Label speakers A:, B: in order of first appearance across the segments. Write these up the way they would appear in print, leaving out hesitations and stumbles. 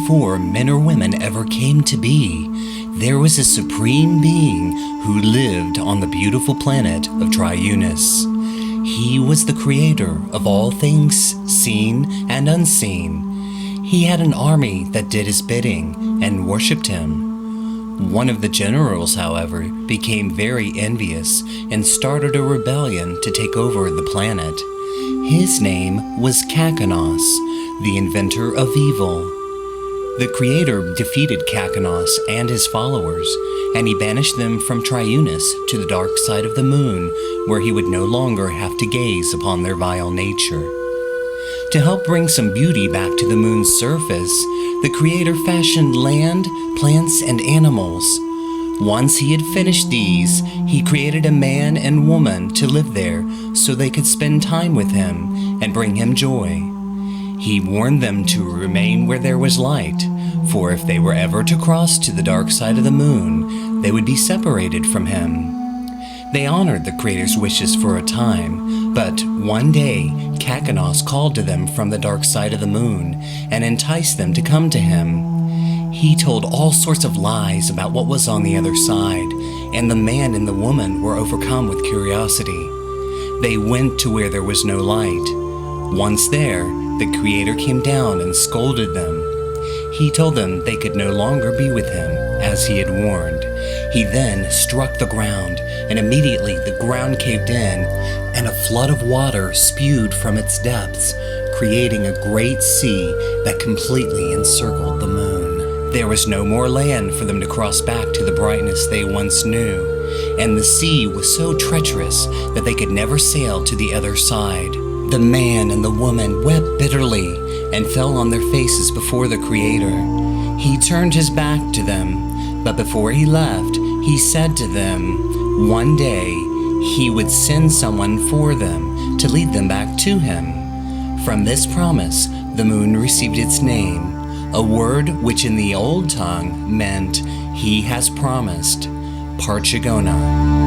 A: before men or women ever came to be, there was a supreme being who lived on the beautiful planet of Triunus. He was the creator of all things seen and unseen. He had an army that did his bidding and worshipped him. One of the generals, however, became very envious and started a rebellion to take over the planet. His name was Kakanos, the inventor of evil. The creator defeated Kakanos and his followers, and he banished them from Triunus to the dark side of the moon, where he would no longer have to gaze upon their vile nature. To help bring some beauty back to the moon's surface, the creator fashioned land, plants, and animals. Once he had finished these, he created a man and woman to live there so they could spend time with him and bring him joy. He warned them to remain where there was light, for if they were ever to cross to the dark side of the moon, they would be separated from him. They honored the creator's wishes for a time, but one day, Kakanos called to them from the dark side of the moon and enticed them to come to him. He told all sorts of lies about what was on the other side, and the man and the woman were overcome with curiosity. They went to where there was no light. Once there, the creator came down and scolded them. He told them they could no longer be with him, as he had warned. He then struck the ground, and immediately the ground caved in, and a flood of water spewed from its depths, creating a great sea that completely encircled the moon. There was no more land for them to cross back to the brightness they once knew, and the sea was so treacherous that they could never sail to the other side. The man and the woman wept bitterly and fell on their faces before the Creator. He turned his back to them, but before he left, he said to them, one day he would send someone for them to lead them back to him. From this promise, the moon received its name, a word which in the old tongue meant, he has promised, PARCHEGONA.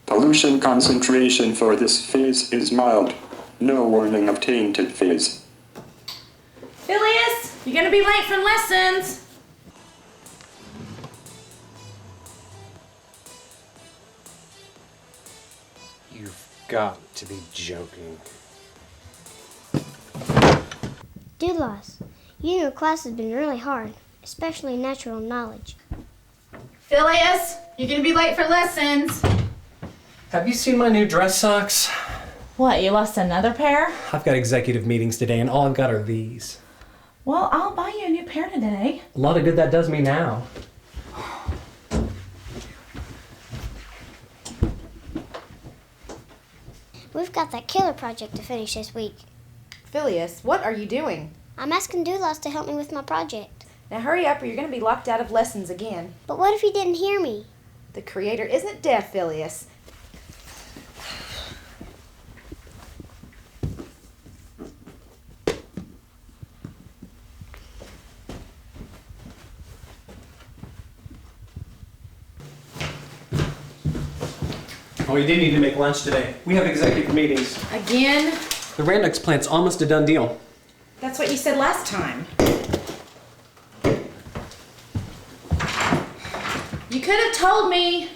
B: Pollution concentration for this phase is mild. No warning of tainted phase.
C: Phileas, you're gonna be late for lessons.
D: You've got to be joking.
E: Douglas, your class has been really hard, especially natural knowledge.
C: Phileas, you're gonna be late for lessons.
D: Have you seen my new dress socks?
C: What, you lost another pair?
D: I've got executive meetings today and all I've got are these.
C: Well, I'll buy you a new pair today.
D: A lot of good that does me now.
E: We've got that killer project to finish this week.
F: Phileas, what are you doing?
E: I'm asking Douglas to help me with my project.
F: Now hurry up or you're going to be locked out of lessons again.
E: But what if he didn't hear me?
F: The Creator isn't deaf, Phileas.
D: Oh, you didn't need to make lunch today. We have executive meetings.
F: Again?
D: The Randox plant's almost a done deal.
F: That's what you said last time. You could have told me.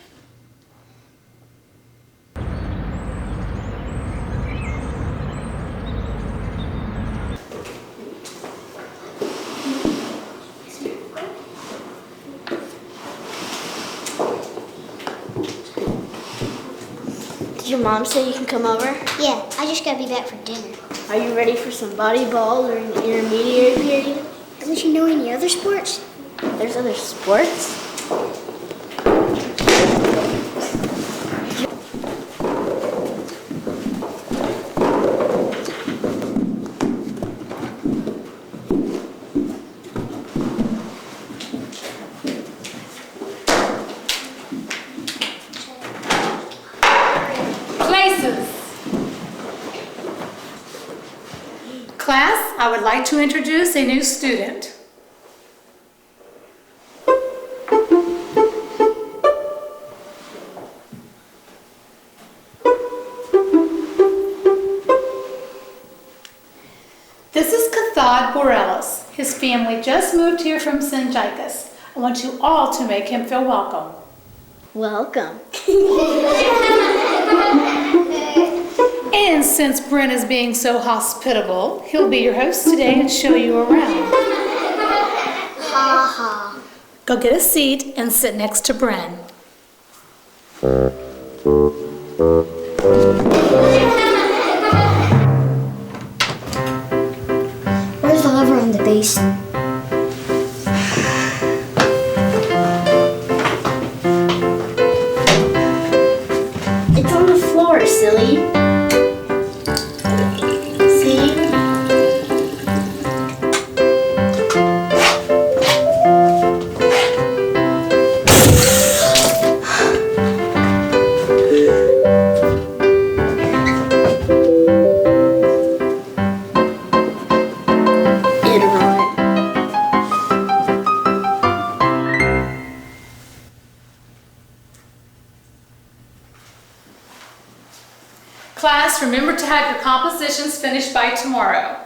G: Did your mom say you can come over?
E: Yeah, I just gotta be back for dinner.
G: Are you ready for some volleyball during the intermediary period?
E: Don't you know any other sports?
G: There's other sports?
H: Class, I would like to introduce a new student. This is Cathod Borelis. His family just moved here from Sinjaikas. I want you all to make him feel welcome.
G: Welcome.
H: And since Brent is being so hospitable, he'll be your host today and show you around.
E: Ha ha.
H: Go get a seat and sit next to Brent.
E: Where's the lever on the base?
G: It's on the floor, silly. See?
H: Class, remember to have your compositions finished by tomorrow.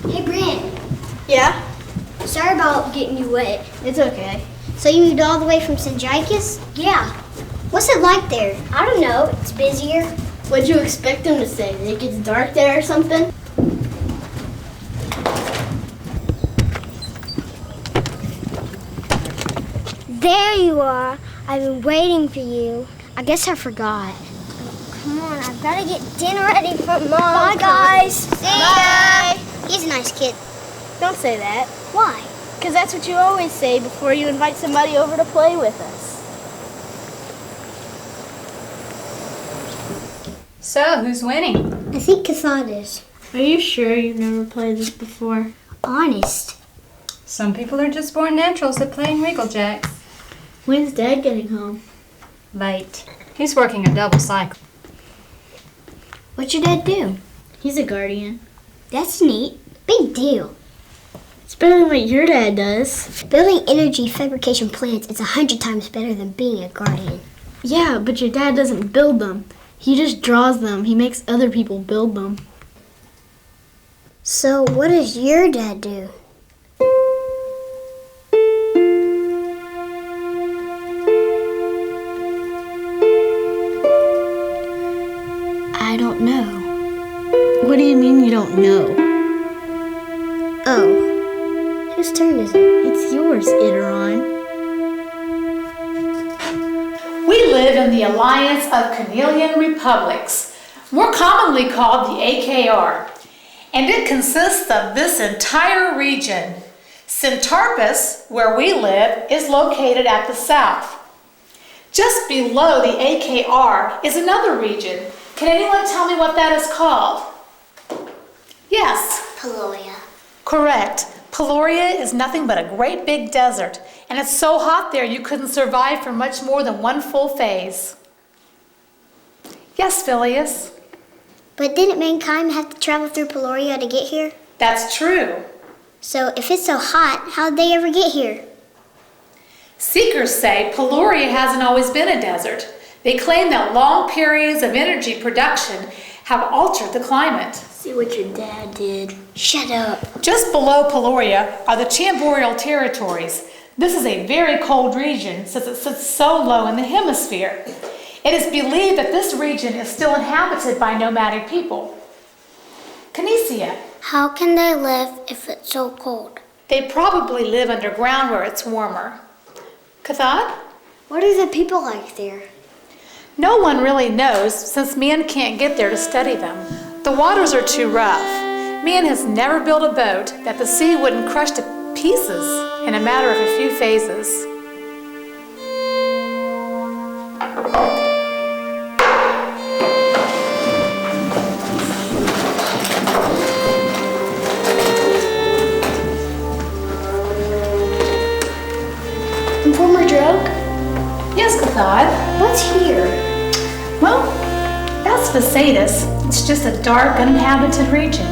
E: Hey, Brent.
G: Yeah?
E: Sorry about getting you wet.
G: It's okay.
E: So you moved all the way from Sinjaikas? Yeah. What's it like there? I don't know. It's busier.
G: What'd you expect them to say? That it gets dark there or something?
E: There you are. I've been waiting for you. I guess I forgot. Come on, I've got to get dinner ready for Mom.
G: Bye, guys.
E: See ya. He's a nice kid.
G: Don't say that.
E: Why?
G: Because that's what you always say before you invite somebody over to play with us.
I: So, who's winning?
E: I think Cathod is.
G: Are you sure you've never played this before?
E: Honest.
I: Some people are just born naturals at playing Regal Jacks.
G: When's Dad getting home?
I: Late. He's working a double cycle.
E: What's your dad do?
G: He's a guardian.
E: That's neat. Big deal.
G: It's better than what your dad does.
E: Building energy fabrication plants is 100 times better than being a guardian.
G: Yeah, but your dad doesn't build them. He just draws them. He makes other people build them.
E: So what does your dad do?
G: I don't know. What do you mean you don't know?
E: Oh. Whose turn is it?
G: It's yours, Iteron.
H: We live in the Alliance of Cornelian Republics, more commonly called the AKR, and it consists of this entire region. Centarpus, where we live, is located at the south. Just below the AKR is another region. Can anyone tell me what that is called? Yes.
E: Paloia.
H: Correct. Peloria is nothing but a great big desert, and it's so hot there you couldn't survive for much more than one full phase. Yes, Phileas?
E: But didn't mankind have to travel through Peloria to get here?
H: That's true.
E: So if it's so hot, how'd they ever get here?
H: Seekers say Peloria hasn't always been a desert. They claim that long periods of energy production have altered the climate.
G: See what your dad did.
E: Shut up.
H: Just below Peloria are the Chamborial territories. This is a very cold region since it sits so low in the hemisphere. It is believed that this region is still inhabited by nomadic people. Kinesia.
E: How can they live if it's so cold?
H: They probably live underground where it's warmer. Cathod?
E: What are the people like there?
H: No one really knows since man can't get there to study them. The waters are too rough. Man has never built a boat that the sea wouldn't crush to pieces in a matter of a few phases.
E: Informer Drug?
H: Yes, Cathod.
E: What's here?
H: Well, that's Vesatus. It's just a dark, uninhabited region.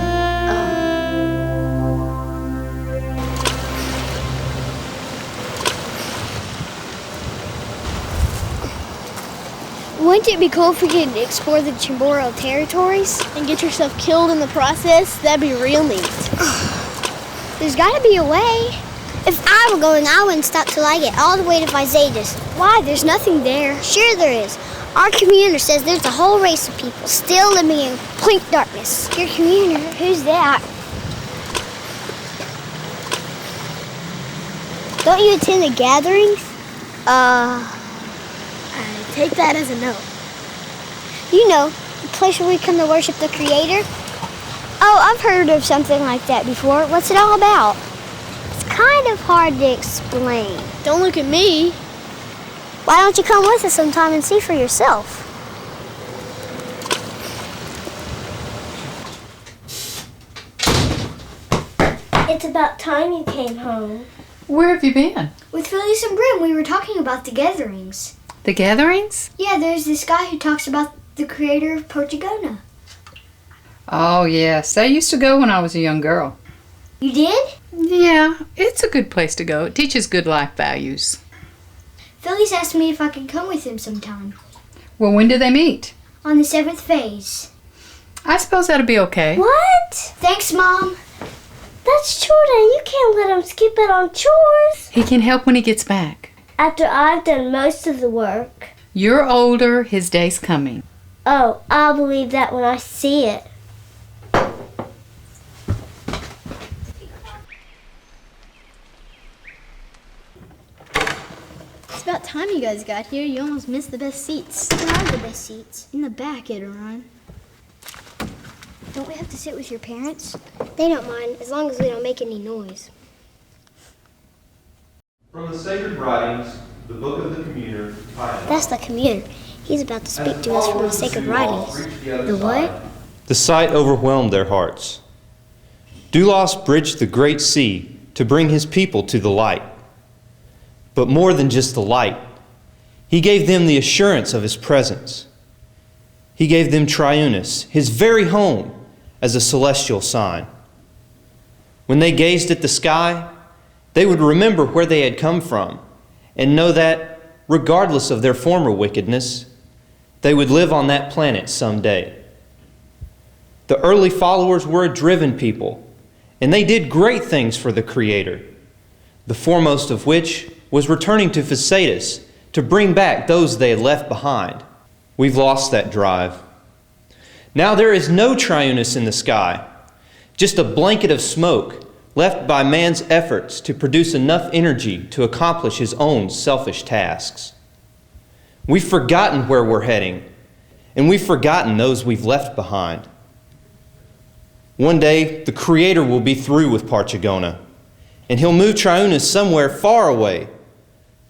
E: Wouldn't it be cool if we could explore the Chamborial territories?
G: And get yourself killed in the process? That'd be real neat.
E: There's gotta be a way. If I were going, I wouldn't stop till I get all the way to Visatus. Why? There's nothing there. Sure there is. Our commuter says there's a whole race of people still living in complete darkness. Your commuter? Who's that? Don't you attend the gatherings?
G: I take that as a no.
E: You know, the place where we come to worship the Creator? Oh, I've heard of something like that before. What's it all about? It's kind of hard to explain.
G: Don't look at me.
E: Why don't you come with us sometime and see for yourself? It's about time you came home.
J: Where have you been?
E: With Phyllis and Brim, we were talking about the gatherings.
J: The gatherings?
E: Yeah, there's this guy who talks about the creator of PARCHEGONA.
J: Oh, yes. I used to go when I was a young girl.
E: You did?
J: Yeah, it's a good place to go. It teaches good life values.
E: Phyllis asked me if I could come with him sometime.
J: Well, when do they meet?
E: On the 7th phase.
J: I suppose that'll be okay.
E: What? Thanks, Mom. That's chore day. You can't let him skip it on chores.
J: He can help when he gets back.
E: After I've done most of the work.
J: You're older. His day's coming.
E: Oh, I'll believe that when I see it.
G: It's about time you guys got here. You almost missed the best seats.
E: Where are the best seats?
G: In the back, Ron.
E: Don't we have to sit with your parents? They don't mind, as long as we don't make any noise.
K: From the sacred writings, the book of the commuter, titled,
E: That's the commuter. He's about to speak to us from the sacred writings. The what?
K: The sight overwhelmed their hearts. Doulos bridged the great sea to bring his people to the light. But more than just the light, he gave them the assurance of his presence. He gave them Triunus, his very home, as a celestial sign. When they gazed at the sky, they would remember where they had come from and know that, regardless of their former wickedness, they would live on that planet someday. The early followers were a driven people, and they did great things for the Creator, the foremost of which was returning to Vesatus to bring back those they had left behind. We've lost that drive. Now there is no Triunus in the sky, just a blanket of smoke left by man's efforts to produce enough energy to accomplish his own selfish tasks. We've forgotten where we're heading, and we've forgotten those we've left behind. One day, the Creator will be through with Parchegona, and he'll move Triunus somewhere far away,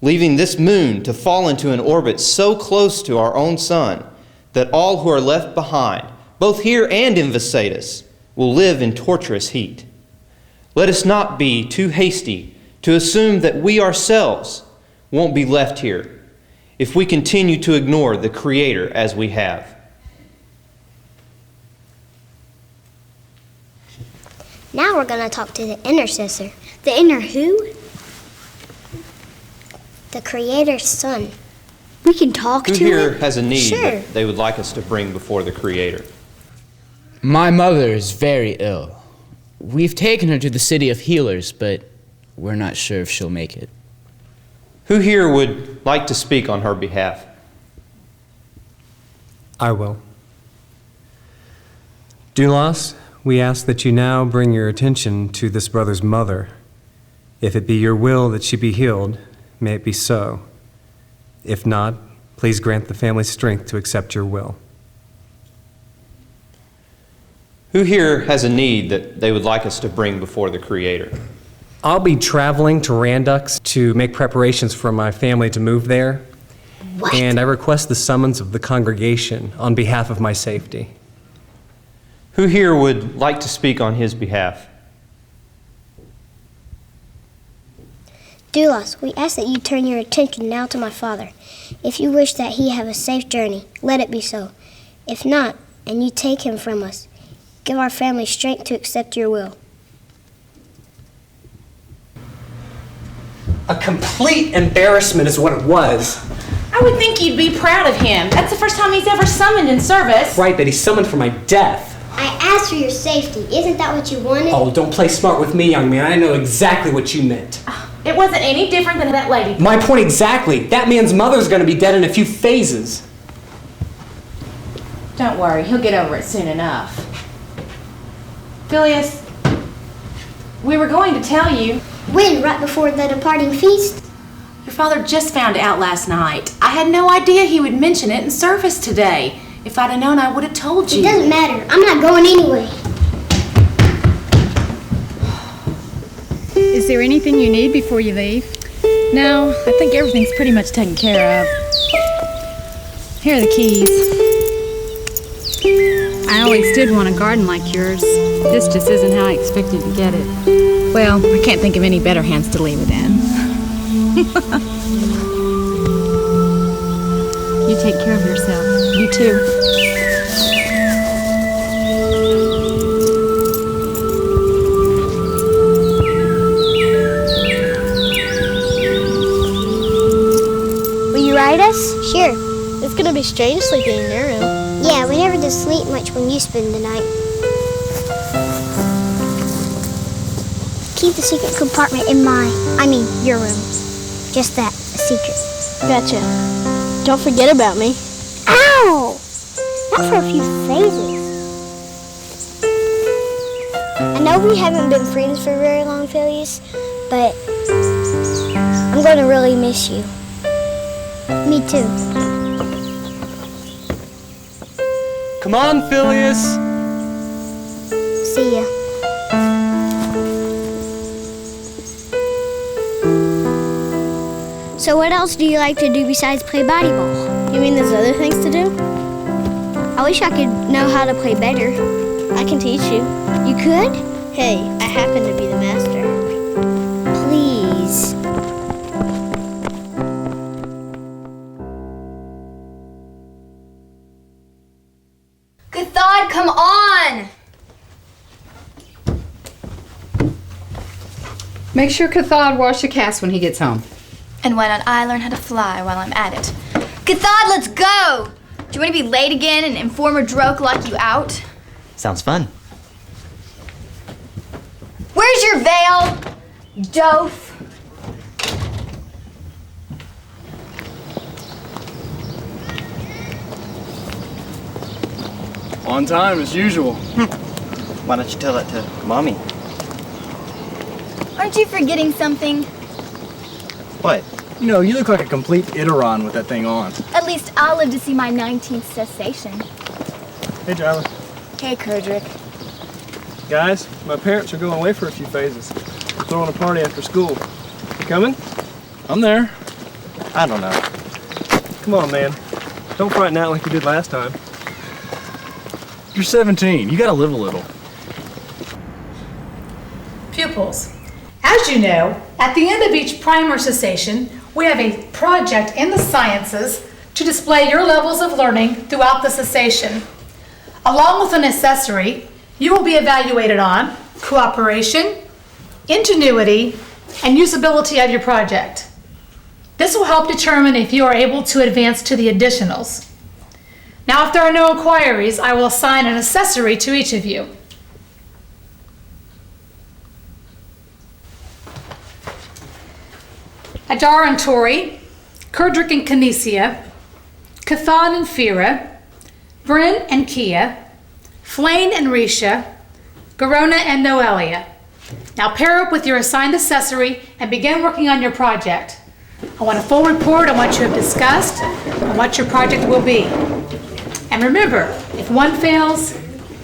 K: leaving this moon to fall into an orbit so close to our own sun that all who are left behind, both here and in Vesatus, will live in torturous heat. Let us not be too hasty to assume that we ourselves won't be left here if we continue to ignore the Creator as we have.
E: Now we're going to talk to the intercessor. The inner who? The Creator's Son. We can talk
K: Who
E: to
K: here
E: him?
K: has a need
E: Sure.
K: that they would like us to bring before the Creator?
L: My mother is very ill. We've taken her to the City of Healers, but we're not sure if she'll make it.
K: Who here would like to speak on her behalf?
D: I will. Doulos, we ask that you now bring your attention to this brother's mother. If it be your will that she be healed, may it be so. If not, please grant the family strength to accept your will.
K: Who here has a need that they would like us to bring before the Creator?
D: I'll be traveling to Randux to make preparations for my family to move there.
E: What?
D: And I request the summons of the congregation on behalf of my safety.
K: Who here would like to speak on his behalf?
E: Doulos, we ask that you turn your attention now to my father. If you wish that he have a safe journey, let it be so. If not, and you take him from us, give our family strength to accept your will.
D: A complete embarrassment is what it was.
F: I would think you'd be proud of him. That's the first time he's ever summoned in service.
D: Right, that he's summoned for my death.
E: I asked for your safety. Isn't that what you wanted?
D: Oh, don't play smart with me, young man. I know exactly what you meant.
F: It wasn't any different than that lady.
D: My point exactly. That man's mother's gonna be dead in a few phases.
F: Don't worry, he'll get over it soon enough. Phileas, we were going to tell you.
E: When? Right before the departing feast?
F: Your father just found out last night. I had no idea he would mention it in service today. If I'd have known, I would have told you.
E: It doesn't matter. I'm not going anyway.
J: Is there anything you need before you leave?
M: No, I think everything's pretty much taken care of. Here are the keys. I always did want a garden like yours. This just isn't how I expected to get it. Well, I can't think of any better hands to leave it in. You take care of yourself. You too.
E: Will you ride us? Sure.
G: It's gonna be strange sleeping in your room.
E: Yeah, we never did sleep much when you spend the night. Keep the secret compartment in your room. Just that, a secret.
G: Gotcha. Don't forget about me.
E: Ow! Not for a few phases. I know we haven't been friends for very long, Phileas, but I'm going to really miss you. Me too.
D: Come on, Phileas.
E: See ya. So what else do you like to do besides play volleyball?
G: You mean there's other things to do?
E: I wish I could know how to play better.
G: I can teach you.
E: You could?
G: Hey, I happen to be the master.
E: Please.
C: Cathod, come on!
J: Make sure Cathod wash the cast when he gets home.
C: And why not I learn how to fly while I'm at it? Cathod, let's go! Do you want to be late again and Informer Droke lock you out?
N: Sounds fun.
C: Where's your veil, Doph?
O: On time, as usual.
N: Why don't you tell that to Mommy?
C: Aren't you forgetting something?
N: What?
O: You know, you look like a complete Iteron with that thing on.
C: At least I'll live to see my 19th cessation.
O: Hey, Tyler.
C: Hey, Kurdrick.
O: Guys, my parents are going away for a few phases. We're throwing a party after school. You coming? I'm there.
N: I don't know.
O: Come on, man. Don't frighten out like you did last time. You're 17. You gotta live a little.
H: Pupils, as you know, at the end of each primer cessation, we have a project in the sciences to display your levels of learning throughout the cessation. Along with an accessory, you will be evaluated on cooperation, ingenuity, and usability of your project. This will help determine if you are able to advance to the additionals. Now, if there are no inquiries, I will assign an accessory to each of you. Adar and Tori, Kurdrick and Kinesia, Kathan and Fira, Bryn and Kia, Flaine and Risha, Garona and Noelia. Now pair up with your assigned accessory and begin working on your project. I want a full report on what you have discussed and what your project will be. And remember, if one fails,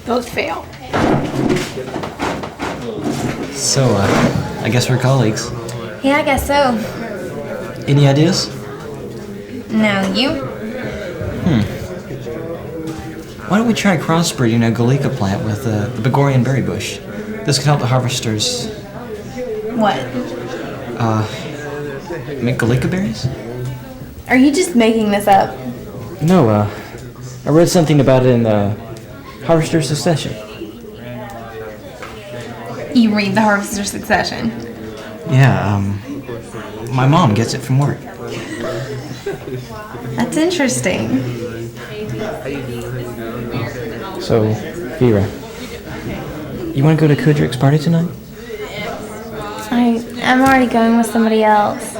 H: both fail.
P: So, I guess we're colleagues.
C: Yeah, I guess so.
P: Any ideas?
C: No, you?
P: Why don't we try crossbreeding a Gallica plant with the Begorian berry bush? This could help the harvesters.
C: What?
P: Make Gallica berries?
C: Are you just making this up?
P: No, I read something about it in the Harvester Succession.
C: You read the Harvester Succession?
P: Yeah, my mom gets it from work.
C: That's interesting.
P: So, Vera, you want to go to Kudrick's party tonight?
C: I'm already going with somebody else.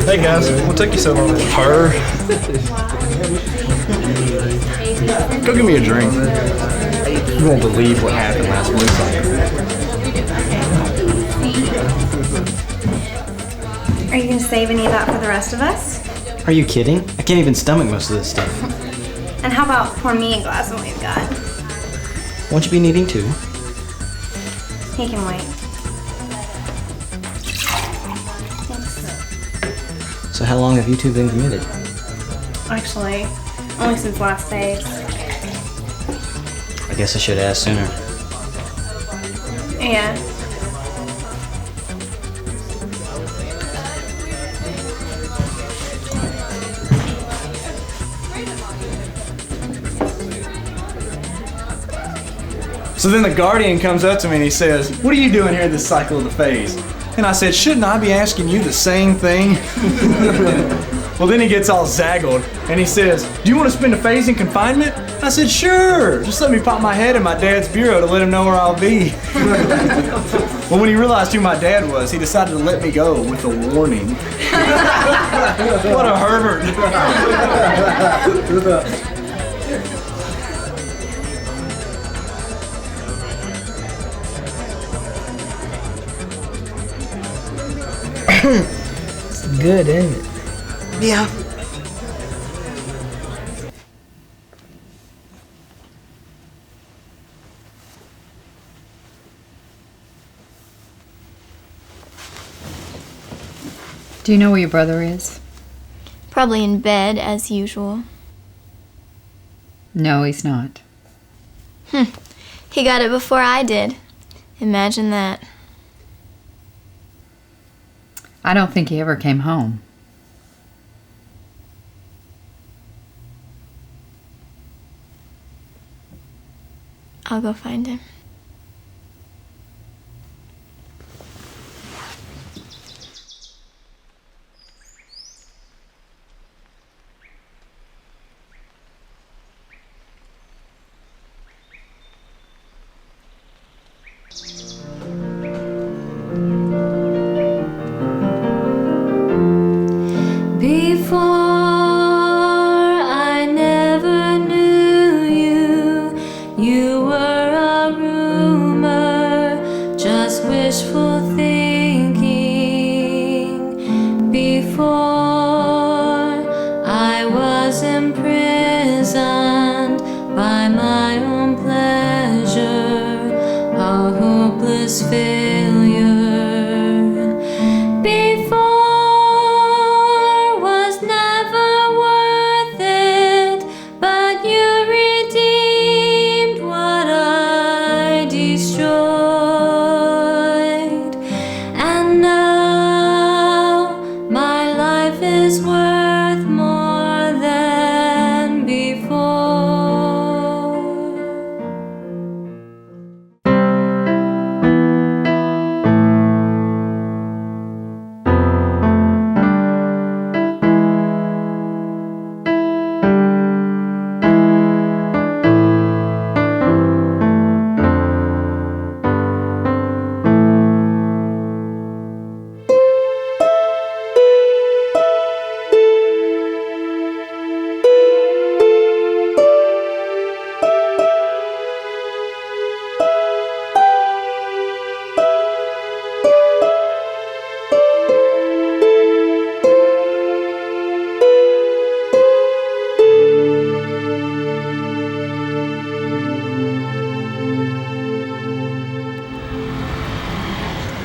O: Hey guys, what took you so long? Her. Go give me a drink. You won't believe what happened last week.
I: Are you going to save any of that for the rest of us?
P: Are you kidding? I can't even stomach most of this stuff.
I: And how about pour me a glass of what we've got?
P: Won't you be needing two?
I: He can wait.
P: So how long have you two been committed?
I: Actually, only since last days.
P: I guess I should have asked sooner.
I: Yeah.
O: So then the Guardian comes up to me and he says, "What are you doing here this cycle of the phase?" And I said, "Shouldn't I be asking you the same thing?" Well, then he gets all zaggled and he says, "Do you want to spend a phase in confinement?" I said, "Sure, just let me pop my head in my dad's bureau to let him know where I'll be." Well, when he realized who my dad was, he decided to let me go with a warning. What a Herbert.
P: It's good, isn't it? Yeah.
M: Do you know where your brother is?
C: Probably in bed, as usual.
M: No, he's not.
C: He got it before I did. Imagine that.
M: I don't think he ever came home.
C: I'll go find him.
Q: Before I never knew you, you were a rumor, just wishful thinking. Before I was imprisoned by my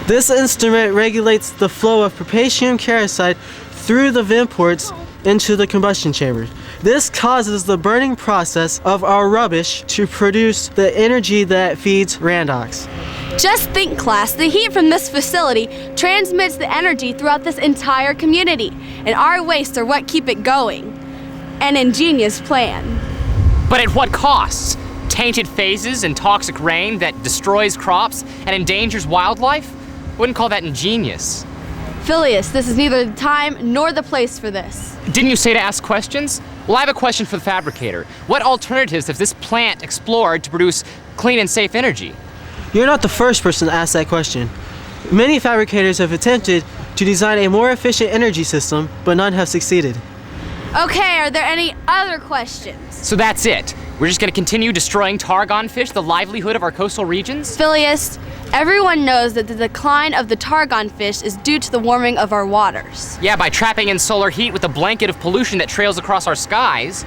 R: This instrument regulates the flow of potassium caroside through the vent ports into the combustion chamber. This causes the burning process of our rubbish to produce the energy that feeds Randox.
S: Just think, class, the heat from this facility transmits the energy throughout this entire community, and our wastes are what keep it going. An ingenious plan.
T: But at what costs? Tainted phases and toxic rain that destroys crops and endangers wildlife? Wouldn't call that ingenious.
S: Phileas, this is neither the time nor the place for this.
T: Didn't you say to ask questions? Well, I have a question for the fabricator. What alternatives has this plant explored to produce clean and safe energy?
R: You're not the first person to ask that question. Many fabricators have attempted to design a more efficient energy system, but none have succeeded.
S: Okay, are there any other questions?
T: So that's it. We're just gonna continue destroying targon fish, the livelihood of our coastal regions?
S: Phileas, everyone knows that the decline of the targon fish is due to the warming of our waters.
T: Yeah, by trapping in solar heat with a blanket of pollution that trails across our skies.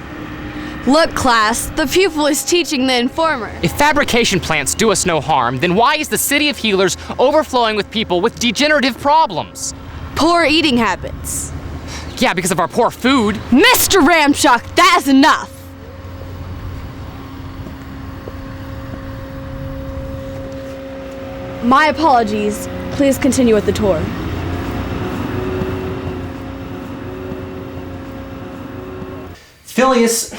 S: Look, class, the pupil is teaching the informer.
T: If fabrication plants do us no harm, then why is the city of healers overflowing with people with degenerative problems?
S: Poor eating habits.
T: Yeah, because of our poor food.
S: Mr. Ramshock, that is enough! My apologies. Please continue with the tour.
U: Phileas,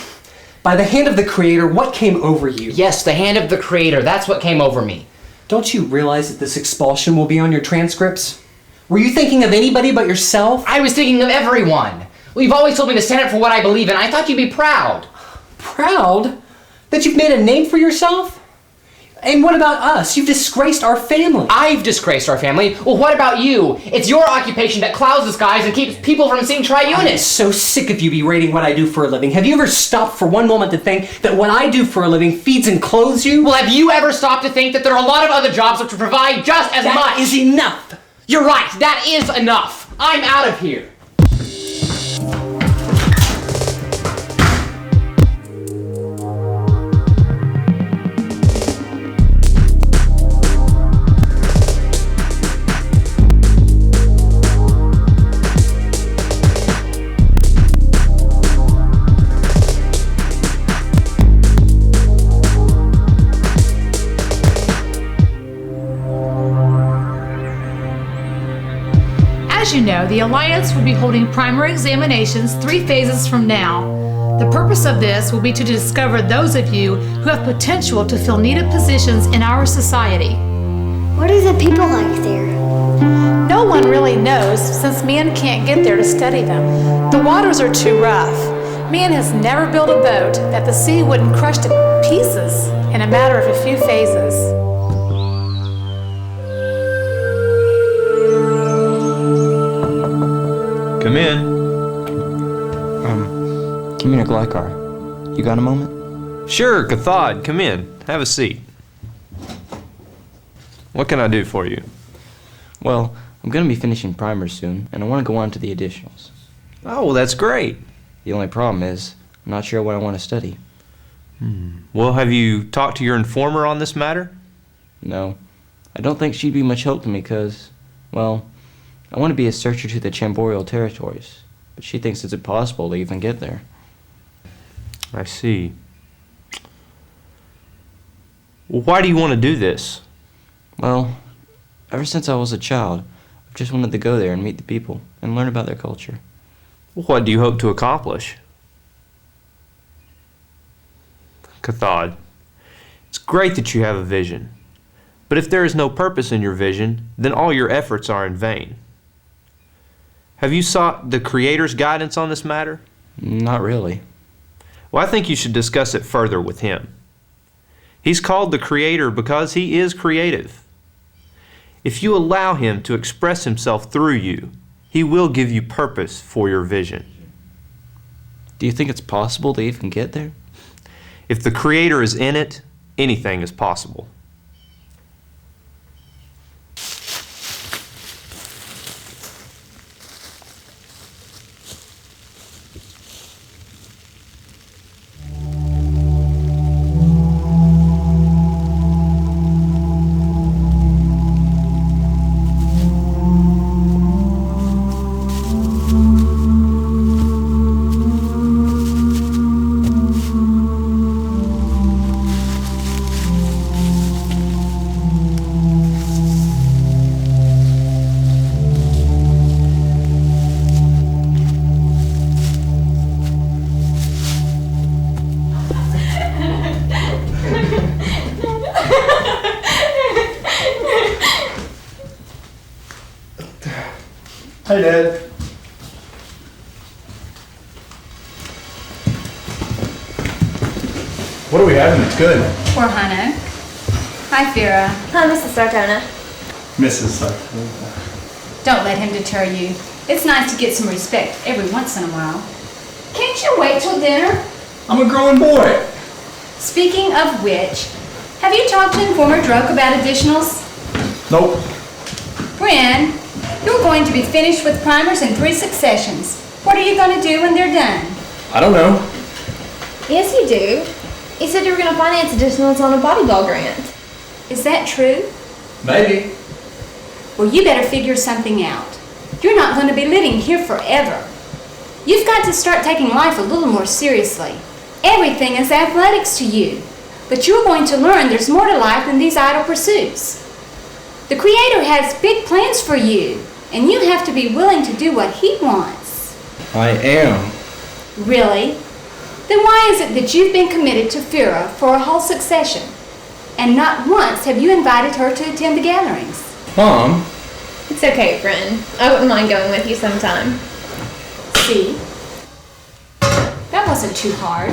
U: by the hand of the Creator, what came over you?
T: Yes, the hand of the Creator. That's what came over me.
U: Don't you realize that this expulsion will be on your transcripts? Were you thinking of anybody but yourself?
T: I was thinking of everyone. Well, you've always told me to stand up for what I believe in. I thought you'd be proud.
U: Proud? That you've made a name for yourself? And what about us? You've disgraced our family.
T: I've disgraced our family. Well, what about you? It's your occupation that clouds the skies and keeps people from seeing Triunis.
U: I'm so sick of you berating what I do for a living. Have you ever stopped for one moment to think that what I do for a living feeds and clothes you?
T: Well, have you ever stopped to think that there are a lot of other jobs which provide just as much?
U: That is enough.
T: You're right. That is enough. I'm out of here.
H: As you know, the Alliance will be holding primary examinations 3 phases from now. The purpose of this will be to discover those of you who have potential to fill needed positions in our society.
E: What are the people like there?
H: No one really knows, since man can't get there to study them. The waters are too rough. Man has never built a boat that the sea wouldn't crush to pieces in a matter of a few phases.
K: Come in.
P: Communal Glycar. You got a moment?
K: Sure, Cathod, come in. Have a seat. What can I do for you?
P: Well, I'm going to be finishing primers soon, and I want to go on to the additionals.
K: Oh, well, that's great.
P: The only problem is, I'm not sure what I want to study.
K: Well, have you talked to your informer on this matter?
P: No. I don't think she'd be much help to me because, well, I want to be a searcher to the Chamborial territories, but she thinks it's impossible to even get there.
K: I see. Well, why do you want to do this?
P: Well, ever since I was a child, I've just wanted to go there and meet the people and learn about their culture.
K: What do you hope to accomplish? Cathod, it's great that you have a vision, but if there is no purpose in your vision, then all your efforts are in vain. Have you sought the Creator's guidance on this matter?
P: Not really.
K: Well, I think you should discuss it further with him. He's called the Creator because he is creative. If you allow him to express himself through you, he will give you purpose for your vision.
P: Do you think it's possible to even get there?
K: If the Creator is in it, anything is possible.
O: Hi, Dad. What are we having that's good?
I: Poor Hano. Hi, Fira.
A: Hi, Mrs. Sartona.
O: Mrs. Sartona.
I: Don't let him deter you. It's nice to get some respect every once in a while. Can't you wait till dinner?
O: I'm a growing boy.
I: Speaking of which, have you talked to Informer Droke about additionals?
O: Nope.
I: Bryn, you're going to be finished with primers in 3 successions. What are you going to do when they're done?
O: I don't know.
A: Yes, you do. You said you were going to finance additionals on a body ball grant.
I: Is that true?
O: Maybe.
I: Well, you better figure something out. You're not going to be living here forever. You've got to start taking life a little more seriously. Everything is athletics to you. But you're going to learn there's more to life than these idle pursuits. The Creator has big plans for you, and you have to be willing to do what He wants.
O: I am.
I: Really? Then why is it that you've been committed to Fira for a whole succession, and not once have you invited her to attend the gatherings?
O: Mom?
A: It's okay, Bryn. I wouldn't mind going with you sometime.
I: See? That wasn't too hard.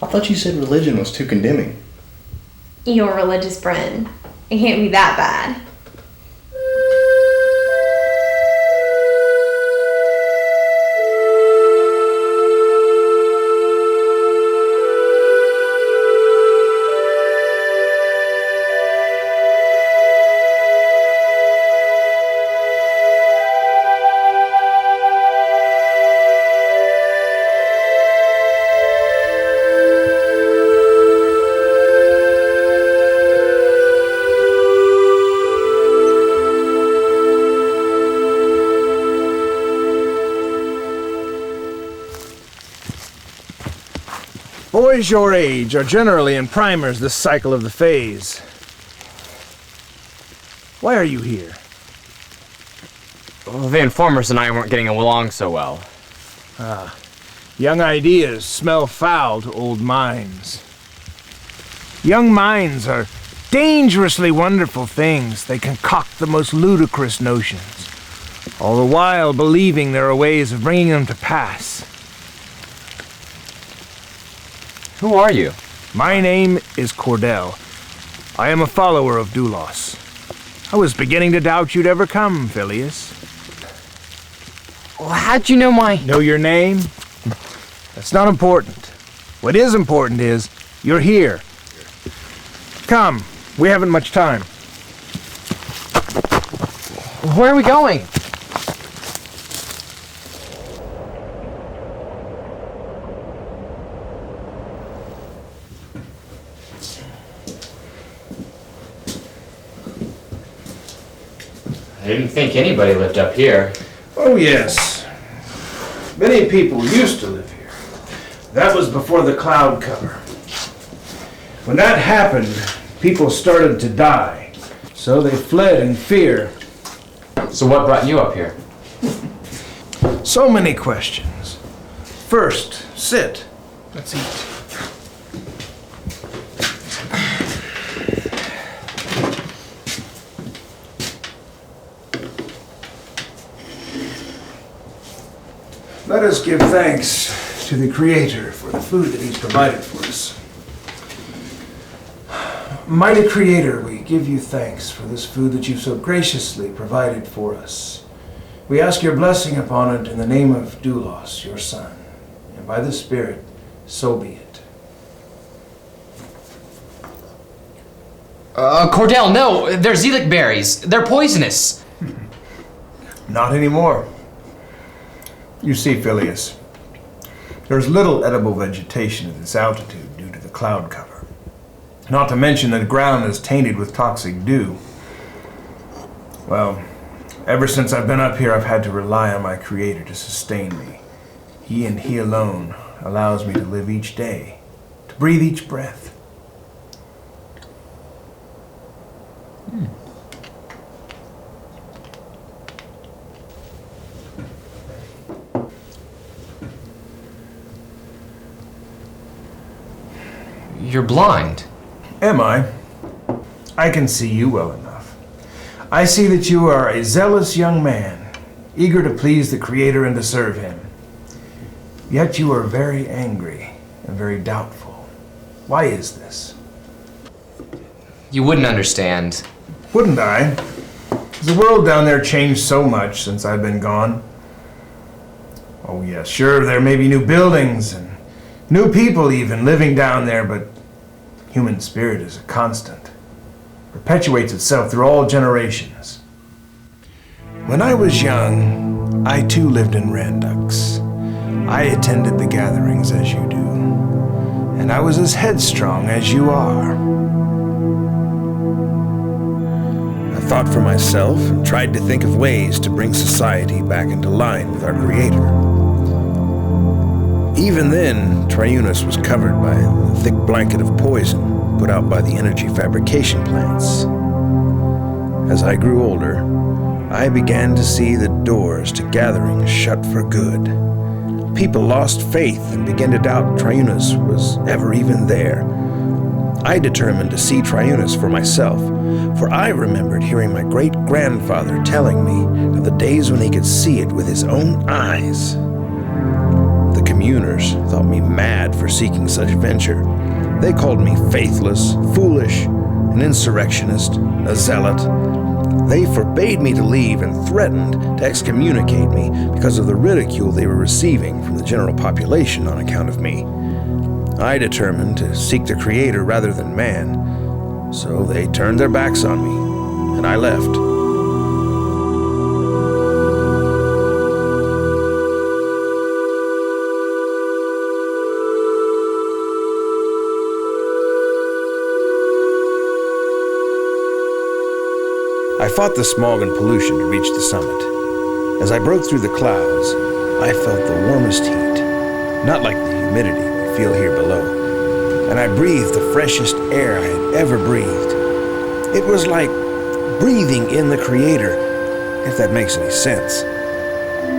O: I thought you said religion was too condemning.
A: You're religious, Bryn. It can't be that bad.
V: Boys your age are generally in primers this cycle of the phase. Why are you here?
T: Well, the informers and I weren't getting along so well.
V: Ah, young ideas smell foul to old minds. Young minds are dangerously wonderful things. They concoct the most ludicrous notions, all the while believing there are ways of bringing them to pass.
T: Who are you?
V: My name is Cordell. I am a follower of Doulos. I was beginning to doubt you'd ever come, Phileas.
T: Well, how'd you know my...
V: Know your name? That's not important. What is important is, you're here. Come, we haven't much time.
T: Where are we going? I didn't think anybody lived up here.
V: Oh, yes. Many people used to live here. That was before the cloud cover. When that happened, people started to die. So they fled in fear.
T: So what brought you up here?
V: So many questions. First, sit. Let's eat. Let us give thanks to the Creator for the food that He's provided for us. Mighty Creator, we give you thanks for this food that you've so graciously provided for us. We ask your blessing upon it in the name of Doulos, your son, and by the Spirit, so be it.
T: Cordell, no! They're Zelic berries. They're poisonous.
V: Not anymore. You see, Phileas, there's little edible vegetation at this altitude due to the cloud cover. Not to mention that the ground is tainted with toxic dew. Well, ever since I've been up here, I've had to rely on my Creator to sustain me. He and He alone allows me to live each day, to breathe each breath.
T: You're blind.
V: Am I? I can see you well enough. I see that you are a zealous young man, eager to please the Creator and to serve Him. Yet you are very angry and very doubtful. Why is this?
T: You wouldn't understand.
V: Wouldn't I? Has the world down there changed so much since I've been gone? Oh yes, sure, there may be new buildings and new people even living down there, but human spirit is a constant. Perpetuates itself through all generations. When I was young, I too lived in Randux. I attended the gatherings as you do, and I was as headstrong as you are. I thought for myself and tried to think of ways to bring society back into line with our Creator. Even then, Triunus was covered by a thick blanket of poison put out by the energy fabrication plants. As I grew older, I began to see the doors to gatherings shut for good. People lost faith and began to doubt Triunus was ever even there. I determined to see Triunus for myself, for I remembered hearing my great-grandfather telling me of the days when he could see it with his own eyes. The communers thought me mad for seeking such venture. They called me faithless, foolish, an insurrectionist, a zealot. They forbade me to leave and threatened to excommunicate me because of the ridicule they were receiving from the general population on account of me. I determined to seek the Creator rather than man, so they turned their backs on me, and I left. I fought the smog and pollution to reach the summit. As I broke through the clouds, I felt the warmest heat, not like the humidity we feel here below, and I breathed the freshest air I had ever breathed. It was like breathing in the Creator, if that makes any sense.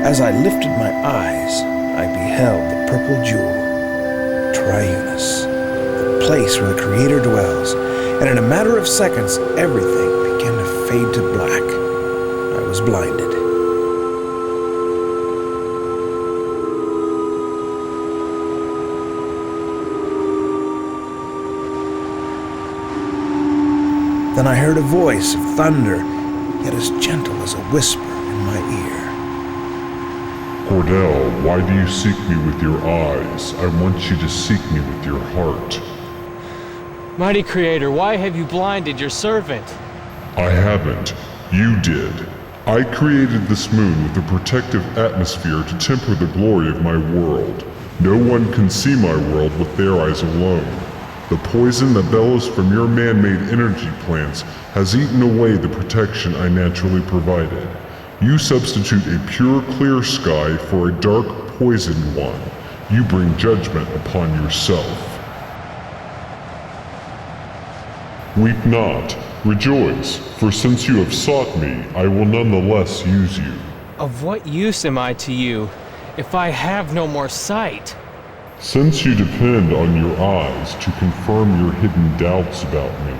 V: As I lifted my eyes, I beheld the purple jewel, Triunus, the place where the Creator dwells, and in a matter of seconds, everything began to fade to black. I was blinded. Then I heard a voice of thunder, yet as gentle as a whisper in my ear.
B: Cordell, why do you seek me with your eyes? I want you to seek me with your heart.
L: Mighty Creator, why have you blinded your servant?
B: I haven't. You did. I created this moon with a protective atmosphere to temper the glory of my world. No one can see my world with their eyes alone. The poison that bellows from your man-made energy plants has eaten away the protection I naturally provided. You substitute a pure, clear sky for a dark, poisoned one. You bring judgment upon yourself. Weep not. Rejoice, for since you have sought me, I will nonetheless use you.
L: Of what use am I to you, if I have no more sight?
B: Since you depend on your eyes to confirm your hidden doubts about me,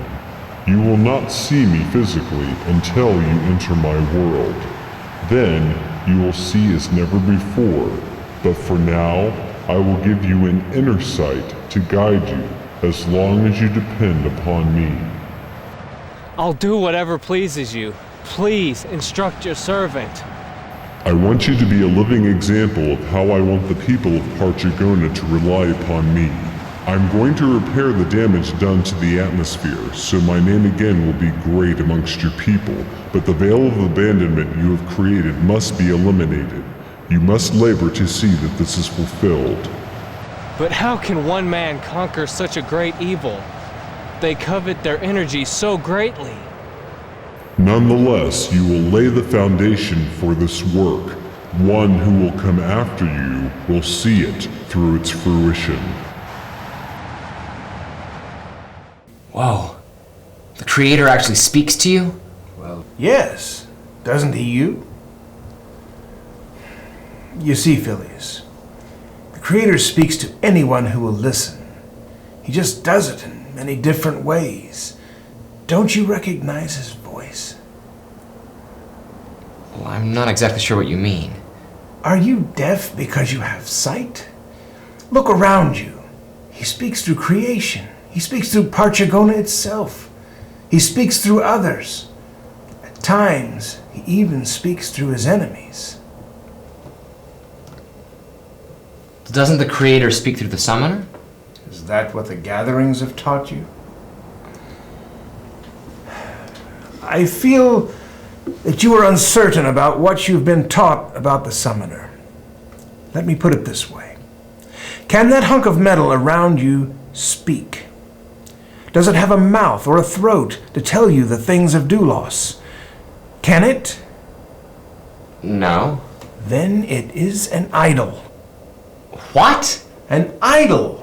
B: you will not see me physically until you enter my world. Then you will see as never before, but for now, I will give you an inner sight to guide you as long as you depend upon me.
L: I'll do whatever pleases you. Please instruct your servant.
B: I want you to be a living example of how I want the people of Parchegona to rely upon me. I'm going to repair the damage done to the atmosphere, so my name again will be great amongst your people, but the veil of abandonment you have created must be eliminated. You must labor to see that this is fulfilled.
L: But how can one man conquer such a great evil? They covet their energy so greatly.
B: Nonetheless, you will lay the foundation for this work. One who will come after you will see it through its fruition.
T: Whoa. The Creator actually speaks to you?
V: Well, yes. Doesn't he you? You see, Phileas, the Creator speaks to anyone who will listen. He just does it in many different ways. don't you recognize his voice?
T: Well, I'm not exactly sure what you mean.
V: Are you deaf because you have sight? Look around you. He speaks through creation. He speaks through Parchegona itself. He speaks through others. At times, he even speaks through his enemies.
T: Doesn't the Creator speak through the Summoner?
V: Is that what the gatherings have taught you? I feel that you are uncertain about what you've been taught about the Summoner. Let me put it this way. Can that hunk of metal around you speak? Does it have a mouth or a throat to tell you the things of Doulos? Can it?
T: No.
V: Then it is an idol.
T: What?
V: An idol.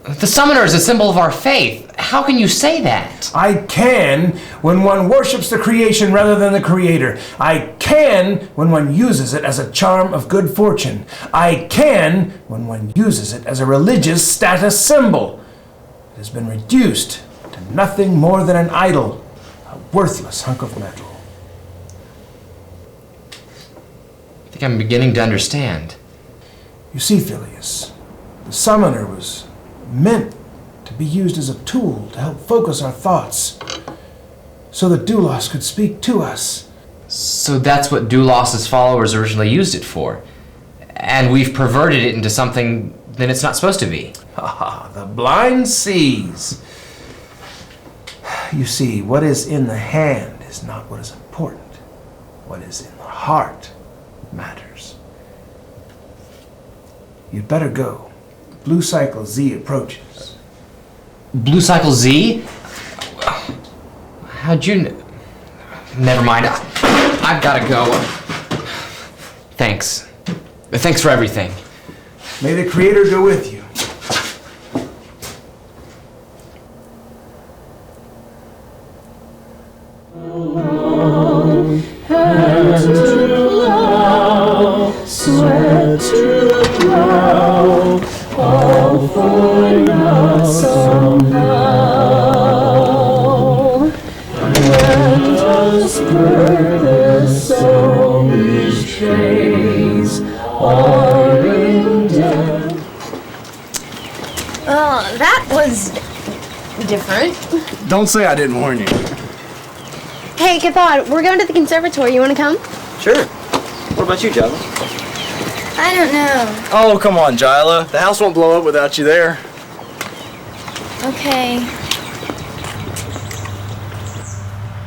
T: The Summoner is a symbol of our faith. How can you say that?
V: I can when one worships the creation rather than the Creator. I can when one uses it as a charm of good fortune. I can when one uses it as a religious status symbol. It has been reduced to nothing more than an idol, a worthless hunk of metal.
T: I think I'm beginning to understand.
V: You see, Phileas, the Summoner was meant to be used as a tool to help focus our thoughts so that Doulos could speak to us.
T: So that's what Doulos' followers originally used it for. And we've perverted it into something that it's not supposed to be.
V: Ha! The blind sees. You see, what is in the hand is not what is important. What is in the heart matters. You'd better go. Blue Cycle Z approaches.
T: Blue Cycle Z? How'd you know? Never mind. I've gotta go. Thanks. Thanks for everything.
V: May the Creator go with you.
Q: Hand to plow, sweat to plow, all for now somehow. Let us this song each days are in death.
A: Oh, that was different.
O: Don't say I didn't warn you.
S: Hey, Cathod, we're going to the conservatory. You want to come?
N: Sure. What about you, Java?
A: I don't know.
O: Oh, come on, Jyla. The house won't blow up without you there.
A: Okay.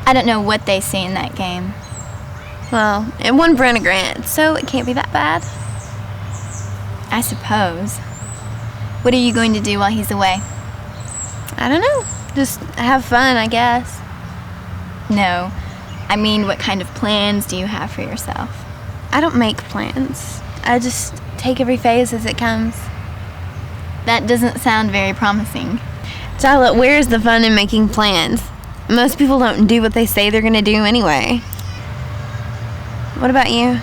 C: I don't know what they see in that game.
S: Well, it won Brenna Grant, so it can't be that bad.
C: I suppose. What are you going to do while he's away?
S: I don't know. Just have fun, I guess.
C: No. I mean, what kind of plans do you have for yourself?
S: I don't make plans. I just take every phase as it comes.
C: That doesn't sound very promising.
S: Charlotte, where's the fun in making plans? Most people don't do what they say they're gonna do anyway. What about you?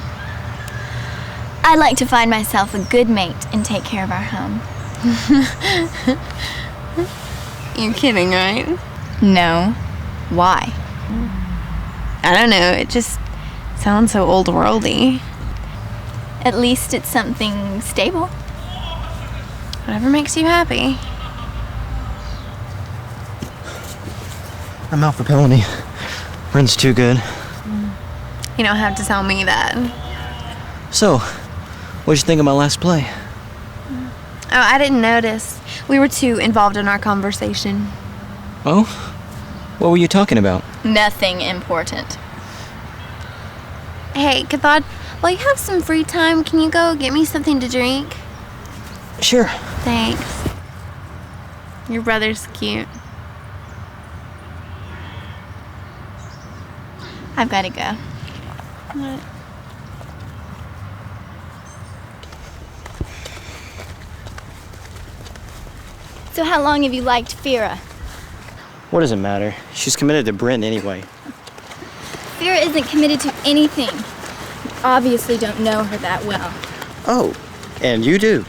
C: I'd like to find myself a good mate and take care of our home.
S: You're kidding, right?
C: No. Why?
S: I don't know. It just sounds so old-worldy.
C: At least it's something stable.
S: Whatever makes you happy.
N: I'm Alpha Pelony. Ren's too good.
S: You don't have to tell me that.
N: So, what'd you think of my last play?
S: Oh, I didn't notice. We were too involved in our conversation.
N: Oh? What were you talking about?
C: Nothing important.
S: Hey, Cathod, while you have some free time, can you go get me something to drink?
N: Sure.
S: Thanks. Your brother's cute.
C: I've got to go.
S: What?
C: So how long have you liked Fira?
N: What does it matter? She's committed to Brent anyway.
C: Fira isn't committed to anything. You obviously don't know her that well.
N: Oh, and you do.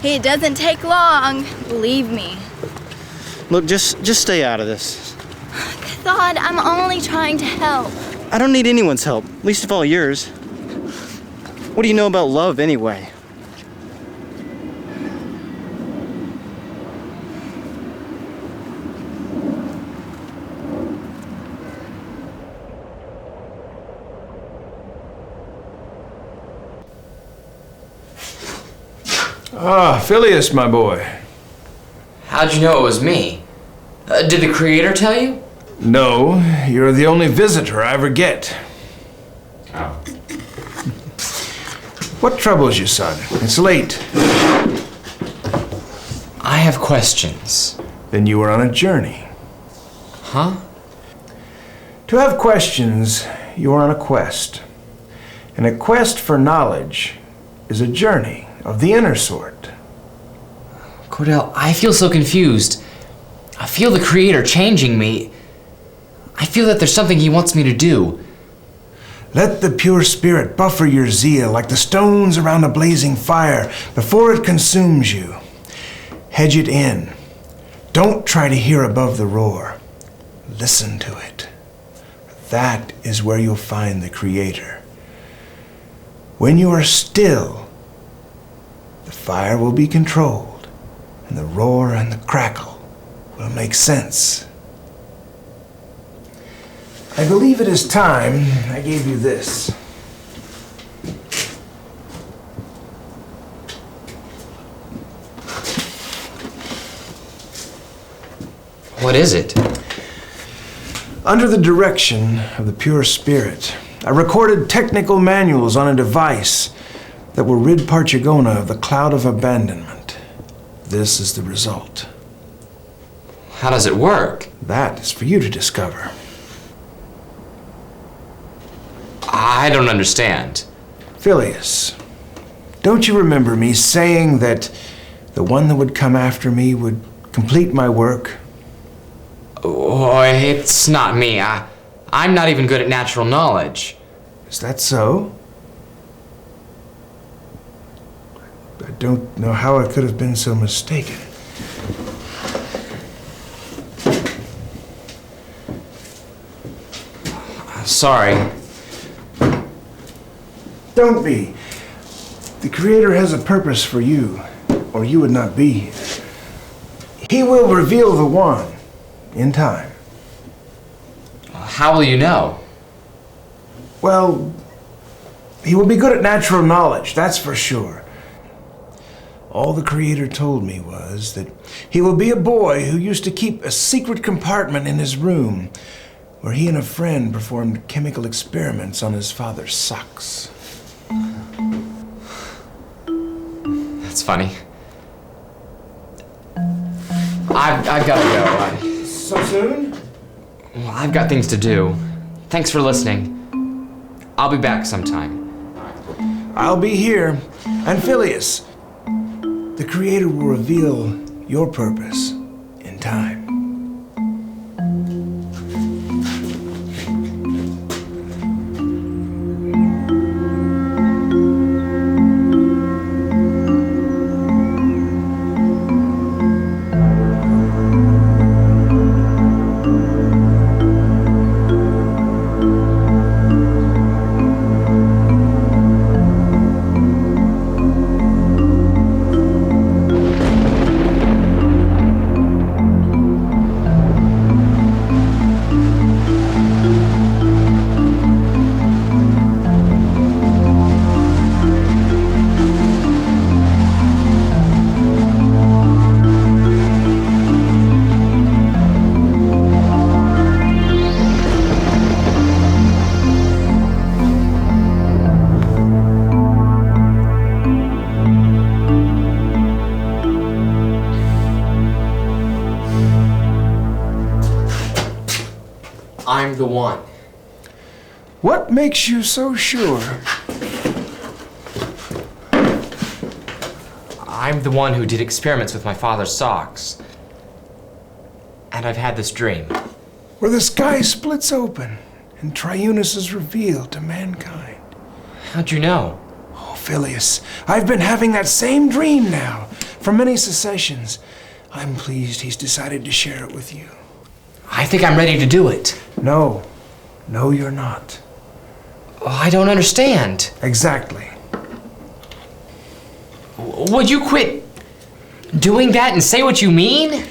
C: It doesn't take long, believe me.
N: Look, just stay out of this.
C: Cathod, I'm only trying to help.
N: I don't need anyone's help, least of all yours. What do you know about love anyway?
V: Ah, Phileas, my boy.
T: How'd you know it was me? Did the creator tell you?
V: No, you're the only visitor I ever get.
T: Oh.
V: What troubles you, son? It's late.
T: I have questions.
V: Then you were on a journey.
T: Huh?
V: To have questions, you are on a quest. And a quest for knowledge is a journey of the inner sort.
T: Cordell, I feel so confused. I feel the creator changing me. I feel that there's something he wants me to do.
V: Let the pure spirit buffer your zeal like the stones around a blazing fire before it consumes you. Hedge it in. Don't try to hear above the roar. Listen to it. That is where you'll find the creator. When you are still, the fire will be controlled, and the roar and the crackle will make sense. I believe it is time I gave you this.
T: What is it?
V: Under the direction of the pure spirit, I recorded technical manuals on a device that will rid Parchegona of the cloud of abandonment. This is the result.
T: How does it work?
V: That is for you to discover.
T: I don't understand.
V: Phileas, don't you remember me saying that the one that would come after me would complete my work?
T: Oh, it's not me. I'm not even good at natural knowledge.
V: Is that so? I don't know how I could have been so mistaken.
T: Sorry.
V: Don't be. The Creator has a purpose for you, or you would not be here. He will reveal the one in time.
T: How will you know?
V: Well, he will be good at natural knowledge, that's for sure. All the Creator told me was that he will be a boy who used to keep a secret compartment in his room where he and a friend performed chemical experiments on his father's socks.
T: That's funny. I've got to go.
V: So soon?
T: Well, I've got things to do. Thanks for listening. I'll be back sometime.
V: I'll be here. And Phileas, the Creator will reveal your purpose in time.
T: I'm the one.
V: What makes you so sure?
T: I'm the one who did experiments with my father's socks. And I've had this dream.
V: Where the sky splits open and Triunus is revealed to mankind.
T: How'd you know?
V: Oh, Phileas, I've been having that same dream now for many successions. I'm pleased he's decided to share it with you.
T: I think I'm ready to do it.
V: No. No, you're not.
T: Oh, I don't understand.
V: Exactly.
T: Would you quit doing that and say what you mean?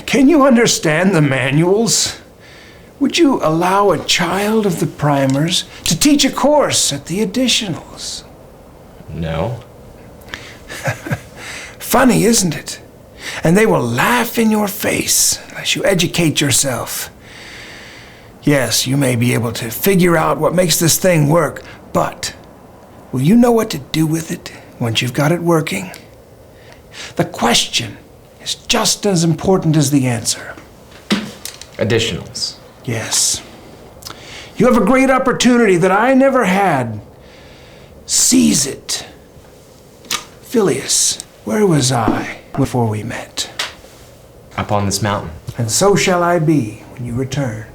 V: Can you understand the manuals? Would you allow a child of the primers to teach a course at the additionals?
T: No.
V: Funny, isn't it? And they will laugh in your face as you educate yourself. Yes, you may be able to figure out what makes this thing work, but will you know what to do with it once you've got it working? The question is just as important as the answer.
T: Additionals.
V: Yes. You have a great opportunity that I never had. Seize it. Phileas, where was I before we met?
T: Up on this mountain.
V: And so shall I be when you return.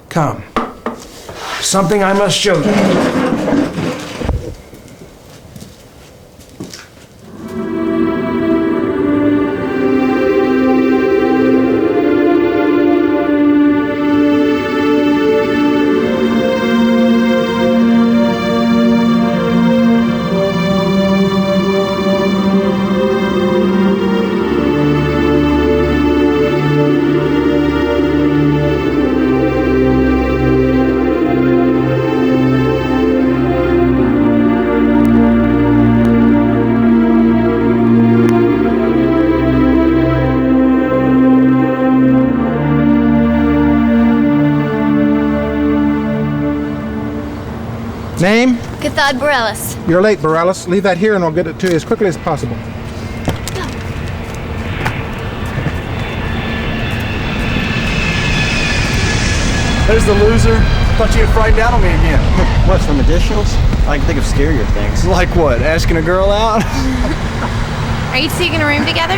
V: Come. Something I must show you.
D: Name?
C: Cathod Borellis.
D: You're late, Borellis. Leave that here and I'll get it to you as quickly as possible.
O: There's the loser. Thought you'd frightened out on me again.
N: What's from additionals? I can think of scarier things.
O: Like what? Asking a girl out?
A: Are you two gonna room together?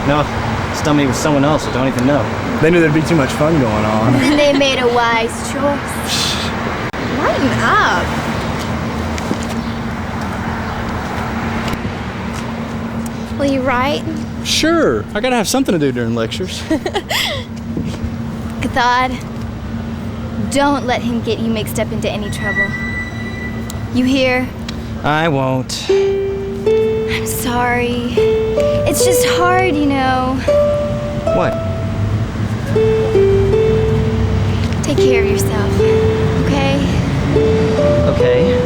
N: No, stummed me with someone else I don't even know.
O: They knew there'd be too much fun going on.
C: They made a wise choice.
A: Lighten up. Will you write?
O: Sure. I gotta have something to do during lectures.
C: Cathod, don't let him get you mixed up into any trouble. You hear?
N: I won't.
C: I'm sorry. It's just hard, you know.
N: What?
C: Take care of yourself, okay?
N: Okay.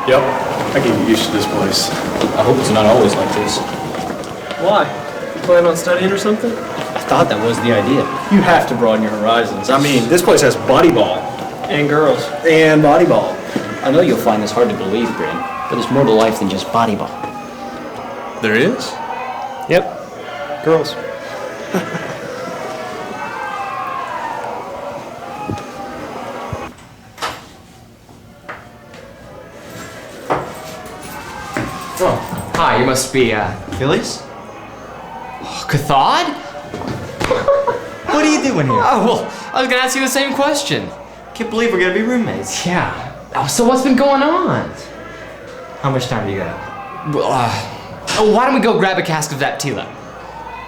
O: Yep, I can get used to this place.
N: I hope it's not always like this.
O: Why? You plan on studying or something?
N: I thought that was the idea.
O: You have to broaden your horizons. I mean, this place has bodyball. And girls. And bodyball.
N: I know you'll find this hard to believe, Bryn, but there's more to life than just bodyball.
O: There is?
N: Yep. Girls.
T: Oh, hi, you must be,
N: Phyllis?
T: Oh, Cathod?
N: What are you doing here?
T: Oh, well, I was gonna ask you the same question.
N: Can't believe we're gonna be roommates.
T: Yeah. Oh, so what's been going on?
P: How much time do you got?
T: Why don't we go grab a cask of that tequila?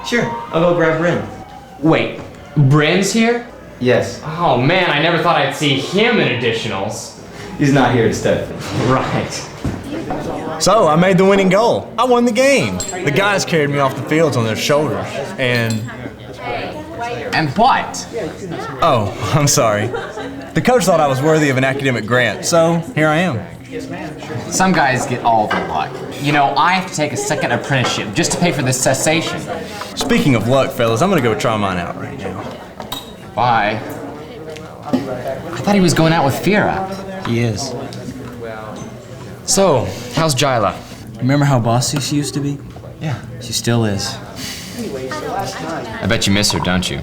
P: Sure, I'll go grab Bryn.
T: Wait, Bryn's here?
P: Yes.
T: Oh man, I never thought I'd see him in additionals.
P: He's not here to stay.
T: Right.
O: So, I made the winning goal. I won the game. The guys carried me off the fields on their shoulders, and...
T: And what?
O: Oh, I'm sorry. The coach thought I was worthy of an academic grant, so here I am.
T: Some guys get all the luck. You know, I have to take a second apprenticeship just to pay for this cessation.
O: Speaking of luck, fellas, I'm gonna go try mine out right now.
T: Bye. I thought he was going out with Fira.
P: He is.
T: So, how's Jyla?
P: Remember how bossy she used to be?
T: Yeah.
P: She still is.
T: I bet you miss her, don't you?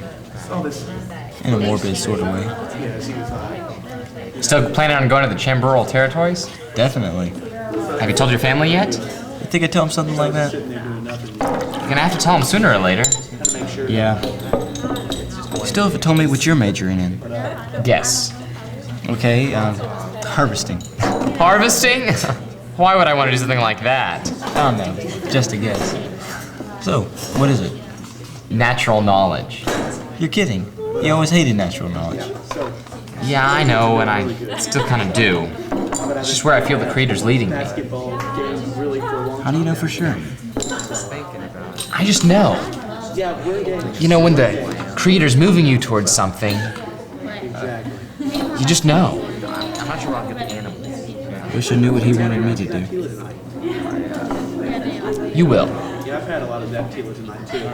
P: In a morbid sort of way.
T: Still planning on going to the Chambural territories?
P: Definitely.
T: Have you told your family yet?
P: You think I'd tell him something like that?
T: You're gonna have to tell him sooner or later.
P: Yeah. You still haven't told me what you're majoring in.
T: Guess.
P: Okay, harvesting.
T: Harvesting? Why would I want to do something like that?
P: I don't know, just a guess. So, what is it?
T: Natural knowledge.
P: You're kidding. You always hated natural knowledge.
T: Yeah, I know, and I still kind of do. It's just where I feel the creator's leading me.
P: How do you know for sure?
T: I just know. You know, when the creator's moving you towards something, you just know. I'm not sure I'll get the animals.
P: Wish I knew what he wanted me to do.
T: You will.
F: Yeah, I've had a lot of that tequila tonight too.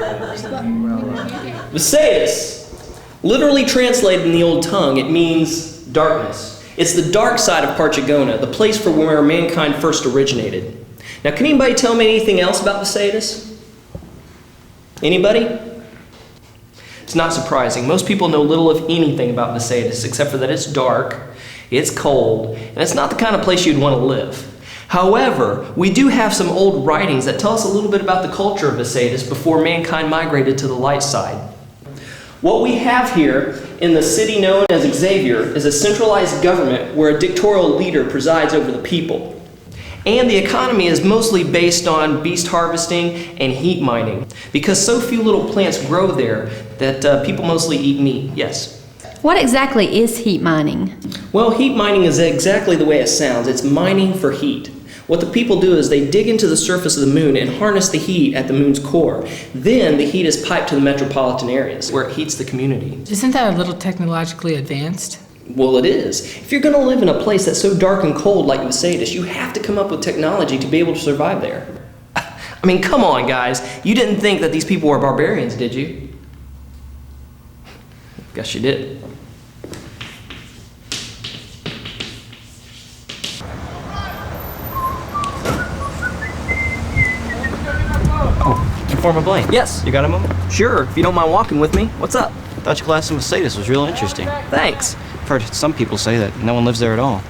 F: Viseus. Literally translated in the old tongue, it means darkness. It's the dark side of Parchegona, the place for where mankind first originated. Now, can anybody tell me anything else about Viseus? Anybody? It's not surprising. Most people know little of anything about Viseus, except for that it's dark, it's cold, and it's not the kind of place you'd want to live. However, we do have some old writings that tell us a little bit about the culture of Viseus before mankind migrated to the light side. What we have here in the city known as Xavier is a centralized government where a dictatorial leader presides over the people. And the economy is mostly based on beast harvesting and heat mining, because so few little plants grow there that people mostly eat meat. Yes?
M: What exactly is heat mining?
F: Well, heat mining is exactly the way it sounds. It's mining for heat. What the people do is they dig into the surface of the moon and harness the heat at the moon's core. Then the heat is piped to the metropolitan areas, where it heats the community.
H: Isn't that a little technologically advanced?
F: Well, it is. If you're going to live in a place that's so dark and cold like Viseus, you have to come up with technology to be able to survive there. I mean, come on, guys. You didn't think that these people were barbarians, did you? Guess you did.
P: Form a blank.
F: Yes.
P: You got a moment?
F: Sure, if you don't mind walking with me. What's up?
P: Thought your class in Viseus was real interesting.
F: Thanks.
P: I've heard some people say that no one lives there at all.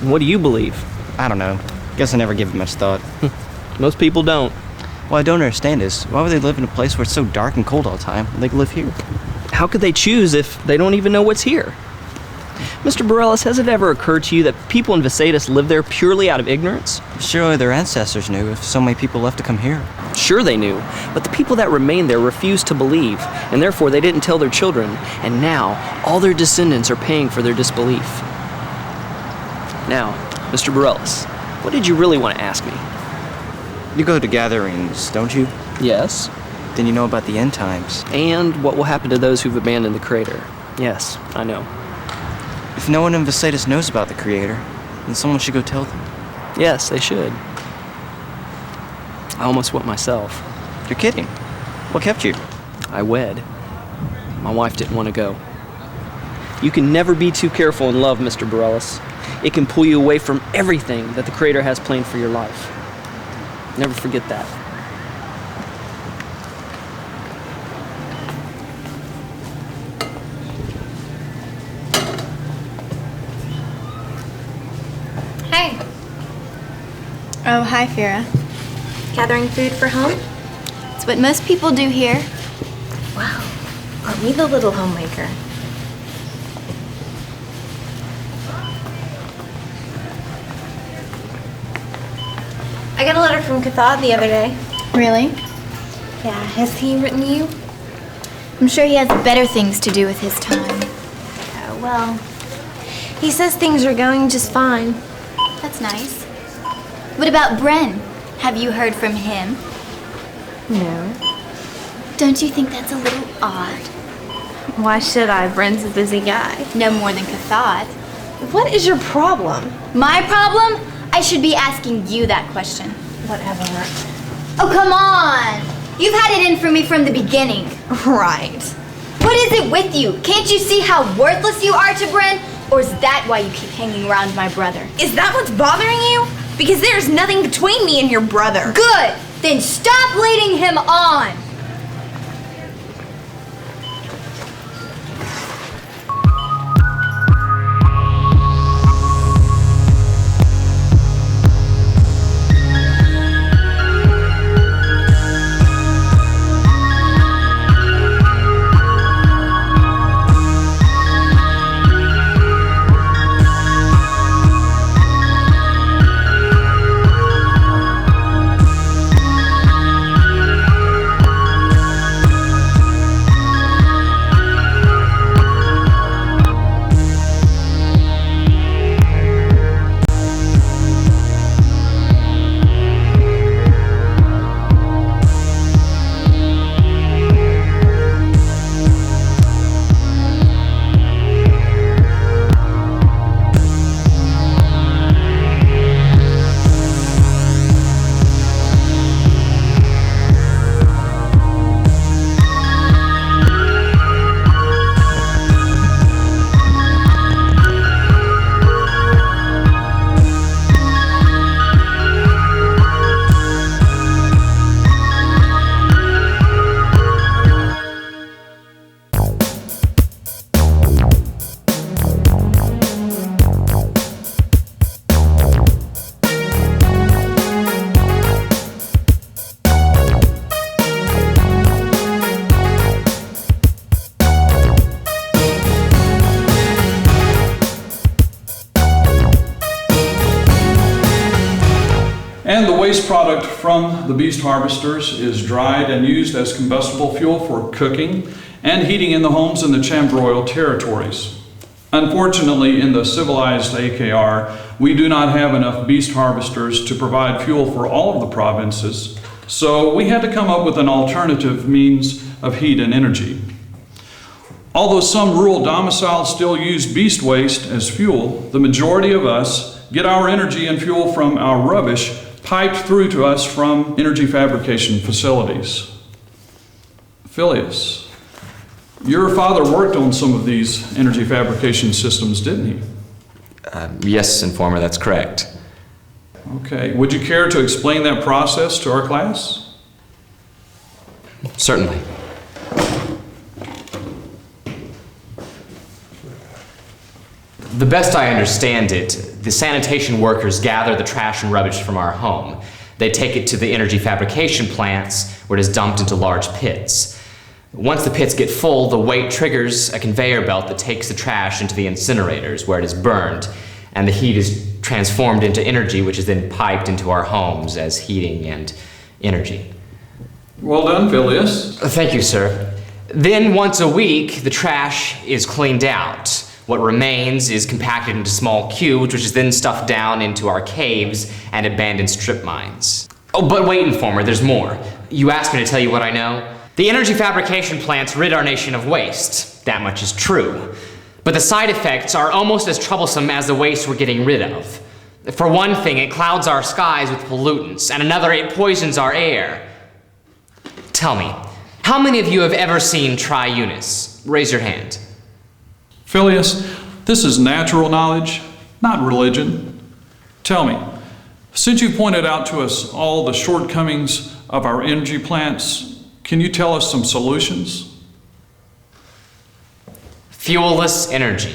F: What do you believe?
P: I don't know. Guess I never give it much thought.
F: Most people don't.
P: What I don't understand is, why would they live in a place where it's so dark and cold all the time when they could live here?
F: How could they choose if they don't even know what's here? Mr. Borellis, has it ever occurred to you that people in Viseus live there purely out of ignorance?
P: Surely their ancestors knew if so many people left to come here.
F: Sure they knew, but the people that remained there refused to believe, and therefore they didn't tell their children, and now all their descendants are paying for their disbelief. Now, Mr. Borellis, what did you really want to ask me?
P: You go to gatherings, don't you?
F: Yes.
P: Then you know about the end times.
F: And what will happen to those who've abandoned the Creator. Yes, I know.
P: If no one in Viseus knows about the Creator, then someone should go tell them.
F: Yes, they should. I almost went myself.
P: You're kidding. What kept you?
F: I wed. My wife didn't want to go. You can never be too careful in love, Mr. Borellis. It can pull you away from everything that the Creator has planned for your life. Never forget that.
A: Hey.
C: Oh, hi, Fira.
A: Gathering food for home?
C: It's what most people do here.
A: Wow. Are we the little homemaker? I got a letter from Cathod the other day.
C: Really?
A: Yeah, has he written you?
C: I'm sure he has better things to do with his time.
A: Well, he says things are going just fine.
C: That's nice. What about Bren? Have you heard from him?
A: No.
C: Don't you think that's a little odd?
A: Why should I? Bren's a busy guy.
C: No more than Cathod.
A: What is your problem?
C: My problem? I should be asking you that question.
A: Whatever.
C: Oh, come on! You've had it in for me from the beginning.
A: Right.
C: What is it with you? Can't you see how worthless you are to Bren? Or is that why you keep hanging around my brother?
A: Is that what's bothering you? Because there's nothing between me and your brother.
C: Good! Then stop leading him on!
G: And the waste product from the beast harvesters is dried and used as combustible fuel for cooking and heating in the homes in the Chambroil territories. Unfortunately, in the civilized AKR, we do not have enough beast harvesters to provide fuel for all of the provinces, so we had to come up with an alternative means of heat and energy. Although some rural domiciles still use beast waste as fuel, the majority of us get our energy and fuel from our rubbish piped through to us from energy fabrication facilities. Phileas, your father worked on some of these energy fabrication systems, didn't he?
J: Yes, Informer, that's correct.
G: Okay. Would you care to explain that process to our class?
J: Certainly. The best I understand it, the sanitation workers gather the trash and rubbish from our home. They take it to the energy fabrication plants where it is dumped into large pits. Once the pits get full, the weight triggers a conveyor belt that takes the trash into the incinerators where it is burned, and the heat is transformed into energy, which is then piped into our homes as heating and energy.
G: Well done, Phileas.
J: Thank you, sir. Then once a week, the trash is cleaned out. What remains is compacted into small cubes, which is then stuffed down into our caves and abandoned strip mines. Oh, but wait, Informer, there's more. You asked me to tell you what I know. The energy fabrication plants rid our nation of waste. That much is true. But the side effects are almost as troublesome as the waste we're getting rid of. For one thing, it clouds our skies with pollutants, and another, it poisons our air. Tell me, how many of you have ever seen Tri-Unis? Raise your hand.
G: Phileas, this is natural knowledge, not religion. Tell me, since you pointed out to us all the shortcomings of our energy plants, can you tell us some solutions?
J: Fuelless energy.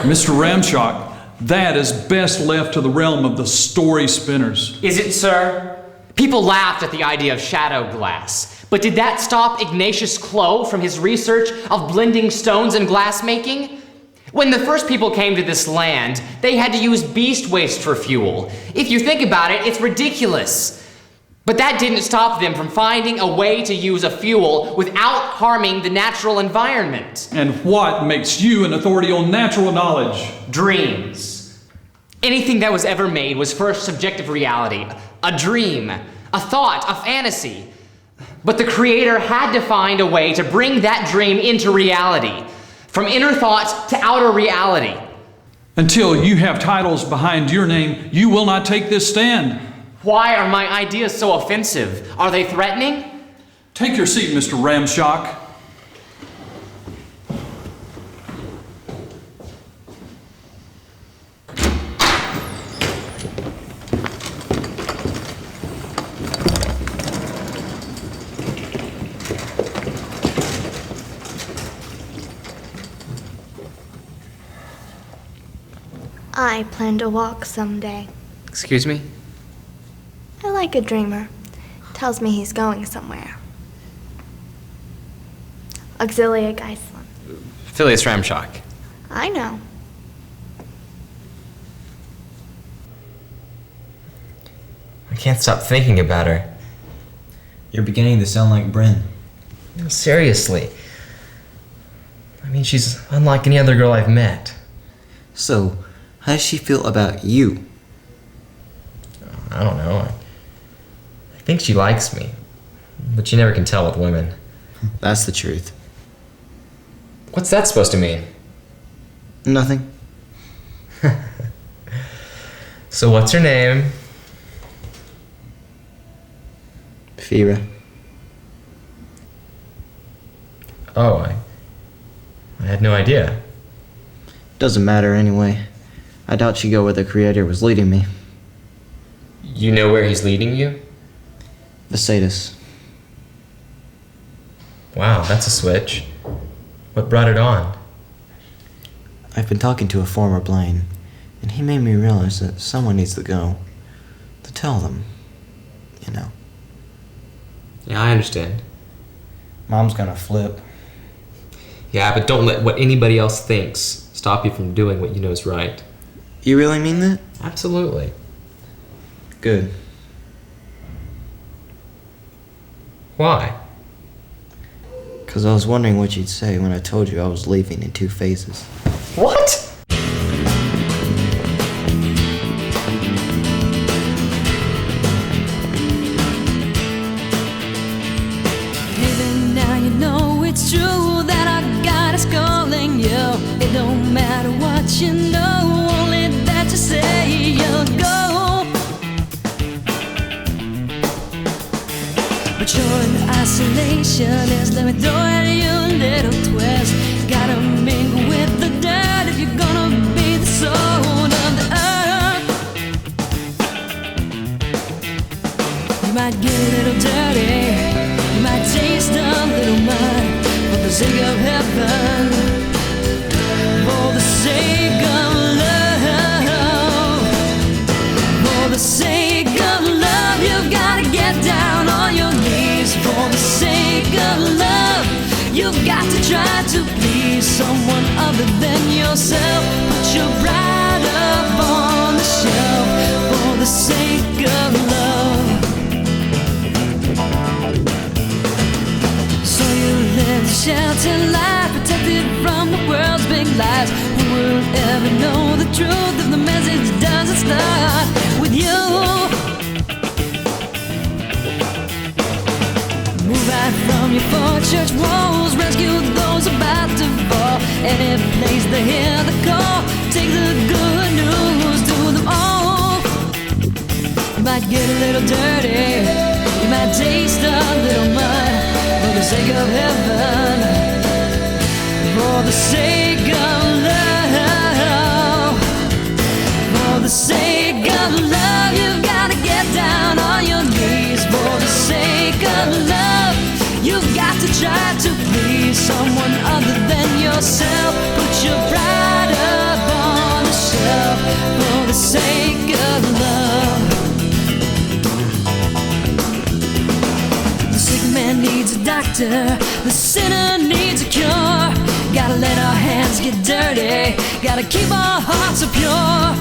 G: Mr. Ramshock, that is best left to the realm of the story spinners.
J: Is it, sir? People laughed at the idea of shadow glass. But did that stop Ignatius Clow from his research of blending stones and glass making? When the first people came to this land, they had to use beast waste for fuel. If you think about it, it's ridiculous. But that didn't stop them from finding a way to use a fuel without harming the natural environment.
G: And what makes you an authority on natural knowledge?
J: Dreams. Anything that was ever made was first subjective reality, a dream, a thought, a fantasy. But the creator had to find a way to bring that dream into reality, from inner thought to outer reality.
G: Until you have titles behind your name, you will not take this stand.
J: Why are my ideas so offensive? Are they threatening?
G: Take your seat, Mr. Ramshock.
A: I plan to walk someday.
J: Excuse me?
A: I like a dreamer. Tells me he's going somewhere. Auxiliary Iceland.
J: Phileas Ramshock.
A: I know.
J: I can't stop thinking about her.
N: You're beginning to sound like Bryn.
J: No, seriously. I mean, she's unlike any other girl I've met.
N: So, how does she feel about you?
J: I don't know. I think she likes me. But you never can tell with women.
N: That's the truth.
J: What's that supposed to mean?
N: Nothing.
J: So what's her name?
N: Fira.
J: Oh, I had no idea.
N: Doesn't matter anyway. I doubt she'd go where the Creator was leading me.
J: You know where he's leading you?
N: The Sadist.
J: Wow, that's a switch. What brought it on?
N: I've been talking to a former Blaine, and he made me realize that someone needs to go. To tell them, you know.
J: Yeah, I understand.
N: Mom's gonna flip.
J: Yeah, but don't let what anybody else thinks stop you from doing what you know is right.
N: You really mean that?
J: Absolutely.
N: Good.
J: Why?
N: Because I was wondering what you'd say when I told you I was leaving in 2 phases.
J: What?
Q: Now you know it's true that I got us calling you. It don't matter what you know, only that you say you'll go. But you're in isolation is let me throw at you a little twist. Gotta mingle with the dirt if you're gonna be the soul of the earth. You might get a little dirty, you might taste a little mud for the sake of heaven, for the sake of love, for the sake of love. You've got to get down on your knees. For the sake of love, you've got to try to please someone other than yourself. Put your pride up on the shelf for the sake of love. So you live a sheltered life, protected from the world's big lies. Who will ever know the truth if the message doesn't start with you? Move out from your fortress walls, rescue those about to fall. Any place they hear the call, take the good news to them all. You might get a little dirty, you might taste a little mud, for the sake of heaven, for the sake of love, for the sake of love. You've got to get down on your knees. For the sake of love, you've got to try to please someone other than yourself. Put your pride up on the shelf for the sake of love. The sick man needs a doctor, the sinner needs a cure. Gotta let our hands get dirty. Gotta keep our hearts so pure.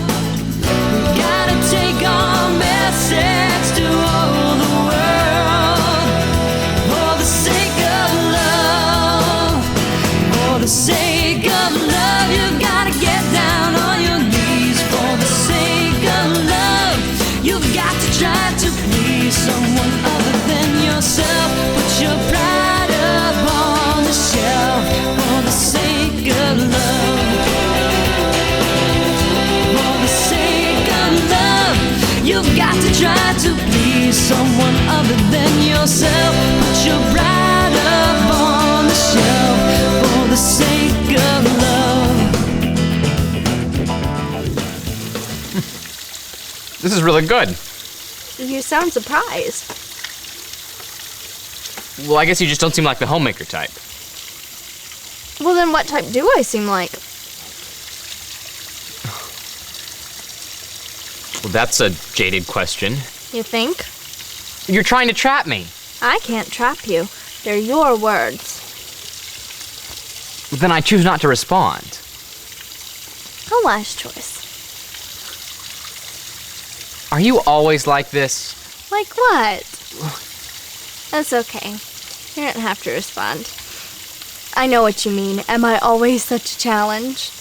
Q: We gotta take our message to all the world. For the sake of love. For the sake of love, you've gotta get down on your knees. For the sake of love, you've got to try to please someone other than yourself. Put your pride up on the shelf. For the sake of love. For the sake of love, you've got to try to please someone other than yourself. Put your pride up on the shelf. For the sake of love.
T: This is really good.
S: You sound surprised.
T: Well, I guess you just don't seem like the homemaker type.
S: Well, then what type do I seem like?
T: Well, that's a jaded question.
S: You think?
T: You're trying to trap me.
S: I can't trap you. They're your words.
T: Then I choose not to respond.
S: A wise choice.
T: Are you always like this?
S: Like what? That's okay. You don't have to respond. I know what you mean. Am I always such a challenge?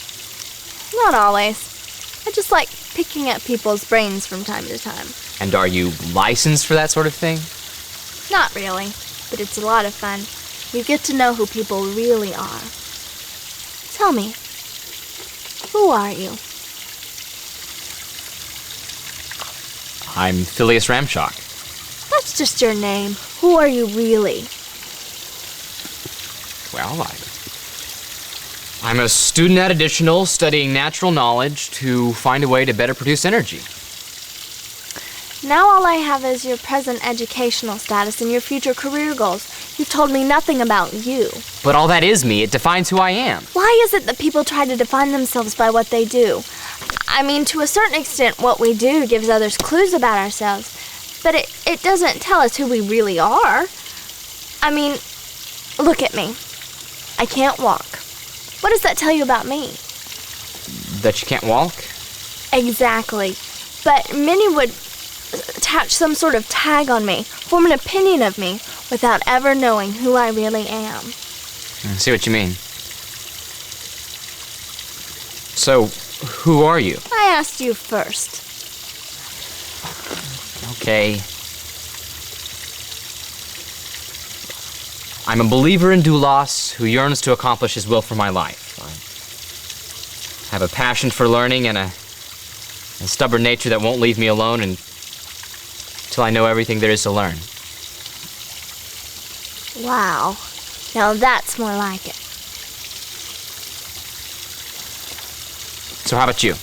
S: Not always. I just like picking at people's brains from time to time.
T: And are you licensed for that sort of thing?
S: Not really, but it's a lot of fun. You get to know who people really are. Tell me, who are you?
T: I'm Phileas Ramshock.
S: That's just your name. Who are you really?
T: Well, I'm a student at Additional studying natural knowledge to find a way to better produce energy.
S: Now all I have is your present educational status and your future career goals. You've told me nothing about you.
T: But all that is me. It defines who I am.
S: Why is it that people try to define themselves by what they do? I mean, to a certain extent, what we do gives others clues about ourselves, but it doesn't tell us who we really are. I mean, look at me. I can't walk. What does that tell you about me?
T: That you can't walk?
S: Exactly. But many would attach some sort of tag on me, form an opinion of me, without ever knowing who I really am.
T: I see what you mean. So, who are you?
S: I asked you first.
T: Okay. I'm a believer in Doulos who yearns to accomplish his will for my life. I have a passion for learning and a stubborn nature that won't leave me alone until I know everything there is to learn.
S: Wow. Now that's more like it.
T: So how about you?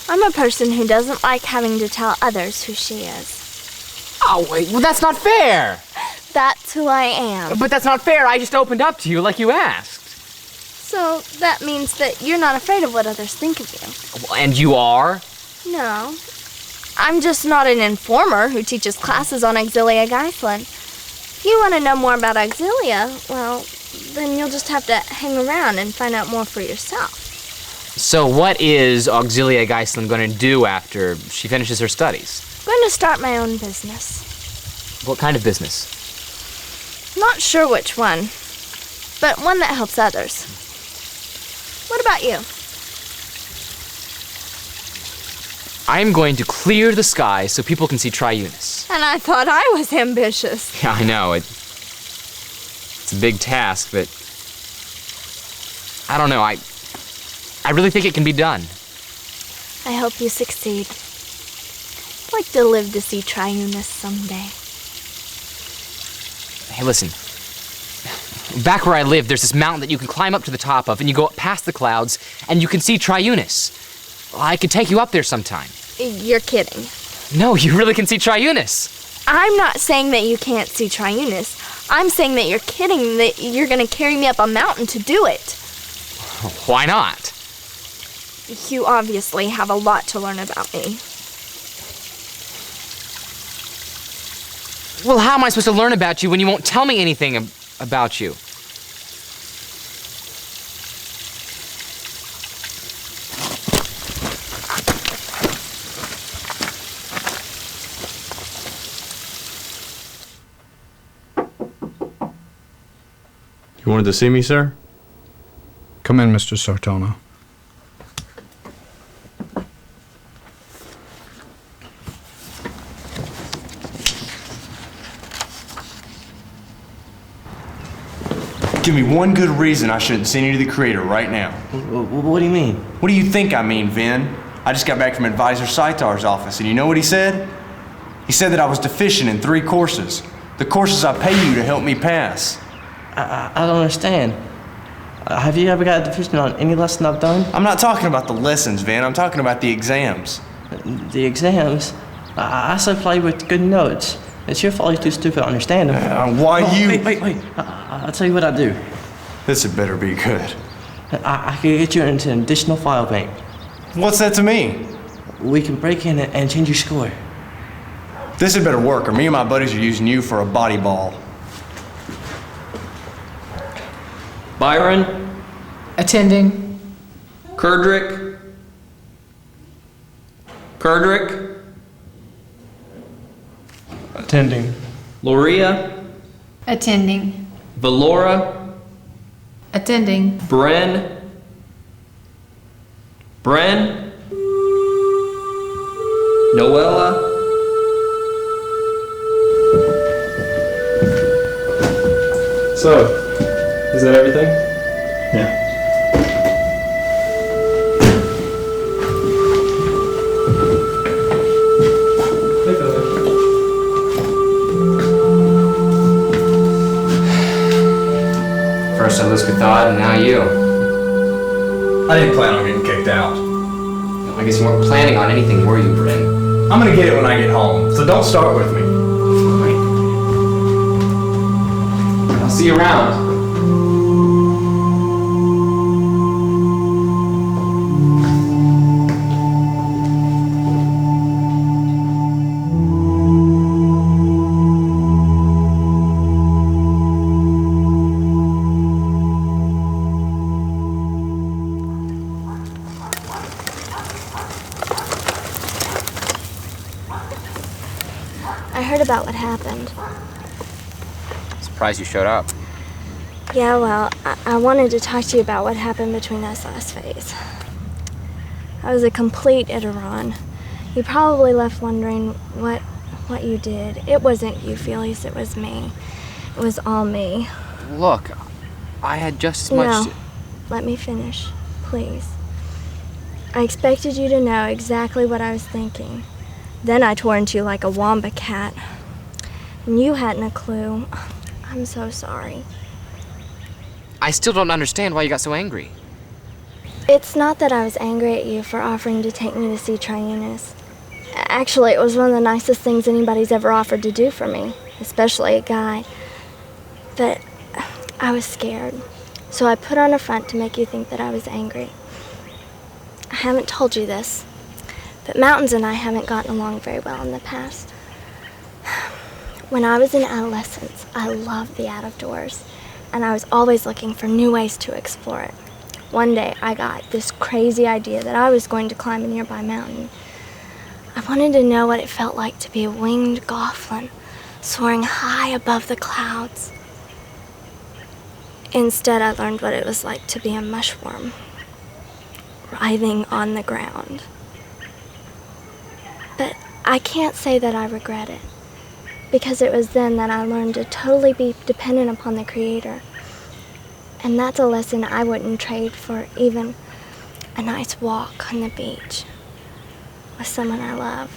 S: I'm a person who doesn't like having to tell others who she is.
T: Oh, wait, well, that's not fair.
S: That's who I am.
T: But that's not fair. I just opened up to you like you asked.
S: So that means that you're not afraid of what others think of you.
T: And you are?
S: No. I'm just not an informer who teaches classes on Auxilia Geisland. If you want to know more about Auxilia, well, then you'll just have to hang around and find out more for yourself.
J: So what is Auxilia Geisland going to do after she finishes her studies?
S: I'm going to start my own business.
J: What kind of business?
S: Not sure which one, but one that helps others. What about you?
J: I'm going to clear the sky so people can see Triunis.
S: And I thought I was ambitious.
J: Yeah, I know. It's a big task, but I don't know. I really think it can be done.
S: I hope you succeed. I'd like to live to see Triunis someday.
J: Hey, listen. Back where I live, there's this mountain that you can climb up to the top of, and you go up past the clouds, and you can see Triunis. I could take you up there sometime.
S: You're kidding.
J: No, you really can see Triunis.
S: I'm not saying that you can't see Triunis. I'm saying that you're kidding, that you're going to carry me up a mountain to do it.
J: Why not?
S: You obviously have a lot to learn about me.
J: Well, how am I supposed to learn about you when you won't tell me anything about you?
R: You wanted to see me, sir?
D: Come in, Mr. Sartona.
O: Give me one good reason I shouldn't send you to the creator right now.
P: What do you mean?
O: What do you think I mean, Vin? I just got back from Advisor Saitar's office, and you know what he said? He said that I was deficient in 3 courses. The courses I pay you to help me pass.
P: I don't understand. Have you ever got deficient on any lesson I've done?
O: I'm not talking about the lessons, Vin. I'm talking about the exams.
P: The exams? I so play with good notes. It's your fault you're too stupid to understand them.
O: Why you...
P: Wait. I'll tell you what I do.
O: This had better be good.
P: I can get you into an additional file bank.
O: What's that to me?
P: We can break in and change your score.
O: This had better work, or me and my buddies are using you for a body ball.
F: Byron?
H: Attending.
F: Kerdrick?
O: Attending.
F: Loria?
M: Attending.
F: Valora?
M: Attending.
F: Bren? Noella?
R: So, is that everything?
O: Yeah.
J: First I lose Cathod, and now you.
O: I didn't plan on getting kicked out.
J: I guess you weren't planning on anything, were you, Bryn?
O: I'm gonna get it when I get home, so don't start with me.
J: Fine. I'll see you around.
S: About what happened.
J: Surprised you showed up.
S: Yeah, well, I wanted to talk to you about what happened between us last phase. I was a complete Iteron. You probably left wondering what you did. It wasn't you, Felix, it was me. It was all me.
J: Look, I had just as much...
S: No, let me finish, please. I expected you to know exactly what I was thinking. Then I tore into you like a wamba cat. And you hadn't a clue. I'm so sorry.
J: I still don't understand why you got so angry.
S: It's not that I was angry at you for offering to take me to see Triunis. Actually, it was one of the nicest things anybody's ever offered to do for me, especially a guy. But I was scared, so I put on a front to make you think that I was angry. I haven't told you this, but Mountains and I haven't gotten along very well in the past. When I was in adolescence, I loved the out of doors, and I was always looking for new ways to explore it. One day, I got this crazy idea that I was going to climb a nearby mountain. I wanted to know what it felt like to be a winged goblin, soaring high above the clouds. Instead, I learned what it was like to be a mushworm, writhing on the ground. But I can't say that I regret it, because it was then that I learned to totally be dependent upon the Creator. And that's a lesson I wouldn't trade for even a nice walk on the beach with someone I love.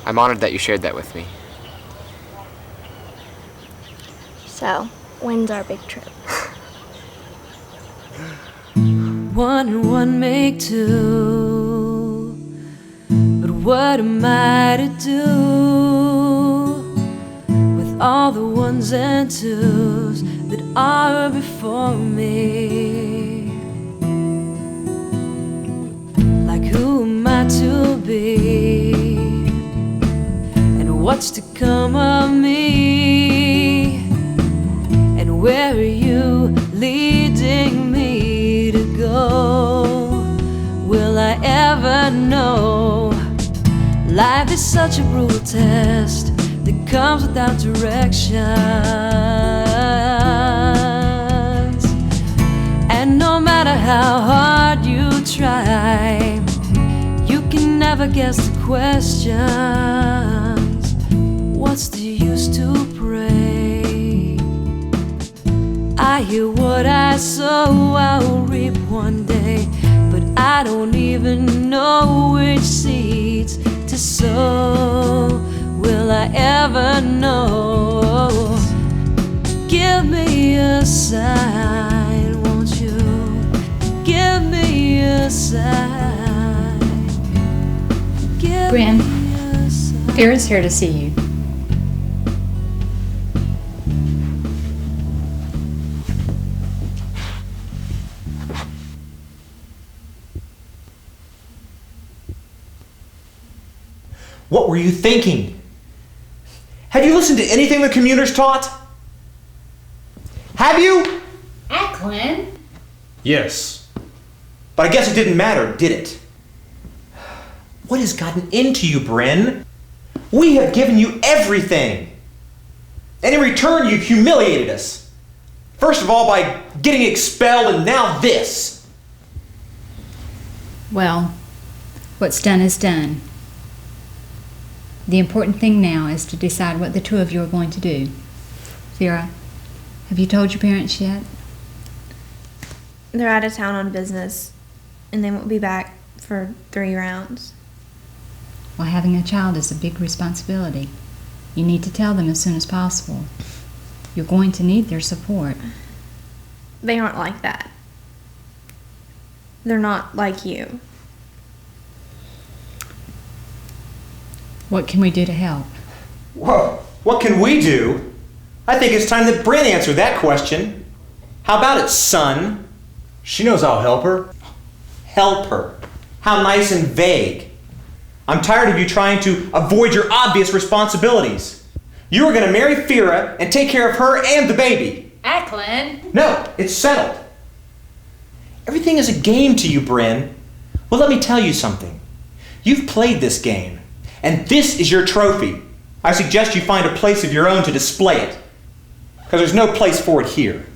J: I'm honored that you shared that with me.
S: So, when's our big trip?
Q: 1 and 1 make 2, but what am I to do with all the 1s and 2s that are before me? Like, who am I to be, and what's to come of me, and where are you leading me to go? Will I ever know? Life is such a brutal test, that comes without directions. And no matter how hard you try, you can never guess the questions. What's the use to pray? I hear what I sow, I'll reap one day, but I don't even know which seeds to sow. Will I ever know? Give me a sign, won't you? Give me a sign.
M: Bryn, Vera's here to see you.
E: What were you thinking? Have you listened to anything the commuters taught? Have you?
M: Acklin?
E: Yes. But I guess it didn't matter, did it? What has gotten into you, Bryn? We have given you everything. And in return, you've humiliated us. First of all, by getting expelled, and now this.
M: Well, what's done is done. The important thing now is to decide what the two of you are going to do. Vera, have you told your parents yet?
A: They're out of town on business, and they won't be back for 3 rounds.
M: Well, having a child is a big responsibility. You need to tell them as soon as possible. You're going to need their support.
A: They aren't like that. They're not like you.
M: What can we do to help?
E: Whoa, what can we do? I think it's time that Bryn answered that question. How about it, son? She knows I'll help her. Help her? How nice and vague. I'm tired of you trying to avoid your obvious responsibilities. You are going to marry Fira and take care of her and the baby.
H: Acklin?
E: No, it's settled. Everything is a game to you, Bryn. Well, let me tell you something. You've played this game, and this is your trophy. I suggest you find a place of your own to display it, because there's no place for it here.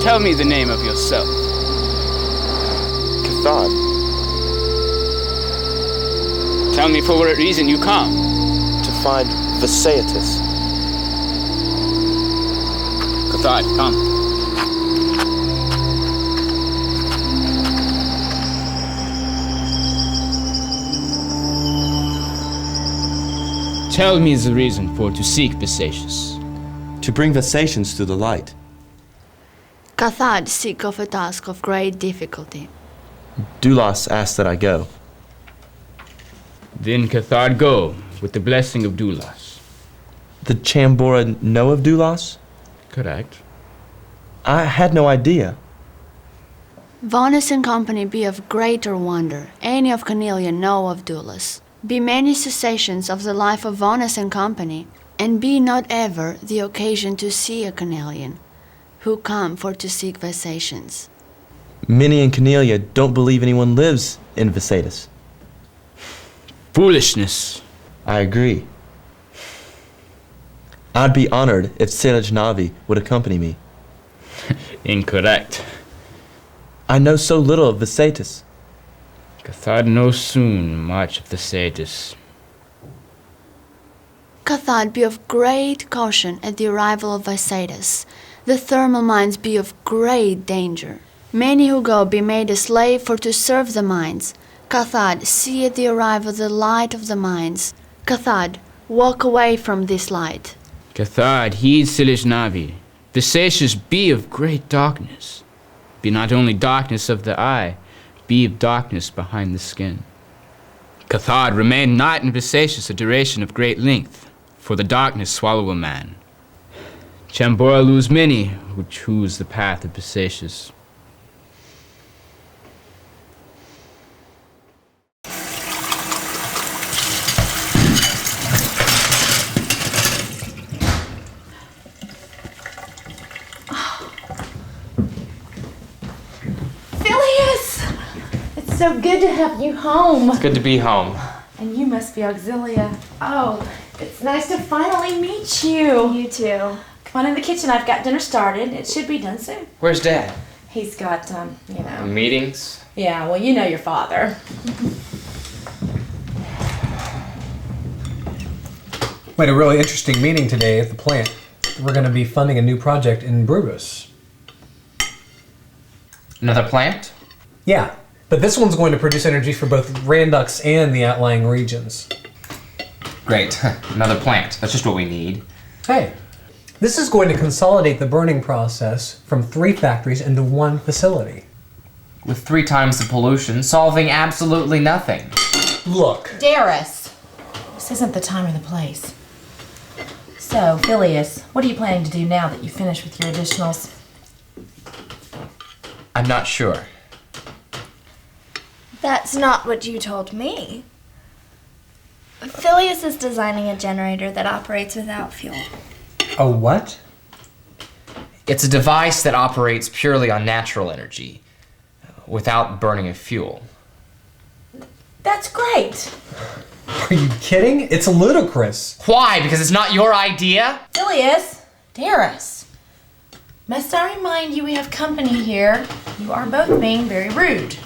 U: Tell me the name of yourself.
W: Cathod.
U: Tell me for what reason you come.
W: To find Visayatus.
U: Cathod, come. Tell me the reason for to seek Visayatus.
W: To bring Visayatus to the light.
C: Cathod seek of a task of great difficulty.
W: Doulos asked that I go.
U: Then Cathod go, with the blessing of Doulos.
W: The Chambora know of Doulos?
U: Correct.
W: I had no idea.
S: Vaunus and company be of greater wonder, any of Cornelia know of Doulas. Be many cessations of the life of Vaunus and company, and be not ever the occasion to see a Cornelian, who come for to seek vexations.
W: Minnie and Cornelia don't believe anyone lives in Vesatus.
U: Foolishness.
W: I agree. I'd be honored if Selejnavi would accompany me.
U: Incorrect.
W: I know so little of Vesatus.
U: Cathod knows soon much of the sages.
S: Cathod be of great caution at the arrival of Vesatus. The thermal mines be of great danger. Many who go be made a slave for to serve the mines. Cathod, see at the arrival the light of the mines. Cathod, walk away from this light.
U: Cathod, heed Selejnavi. The sages be of great darkness. Be not only darkness of the eye, be of darkness behind the skin. Cathod, remain not in Vesatus a duration of great length, for the darkness swallow a man. Chambora lose many who choose the path of Vesatus.
A: So good to have you home.
T: It's good to be home.
A: And you must be Auxilia. Oh, it's nice to finally meet you.
I: You too. Come on in the kitchen. I've got dinner started. It should be done soon.
T: Where's Dad?
I: He's got, you know.
T: Meetings?
I: Yeah, well, you know your father.
K: We had a really interesting meeting today at the plant. We're going to be funding a new project in Brutus.
T: Another plant?
K: Yeah. But this one's going to produce energy for both Randux and the outlying regions.
T: Great. Another plant. That's just what we need.
K: Hey, this is going to consolidate the burning process from 3 factories into 1 facility.
T: With 3 times the pollution, solving absolutely nothing.
K: Look.
I: Darius, this isn't the time or the place. So, Phileas, what are you planning to do now that you finished with your additionals?
T: I'm not sure.
C: That's not what you told me. Phileas is designing a generator that operates without fuel.
K: A what?
T: It's a device that operates purely on natural energy, without burning of fuel.
I: That's great.
K: Are you kidding? It's ludicrous.
T: Why? Because it's not your idea?
I: Phileas, Darius, must I remind you we have company here? You are both being very rude.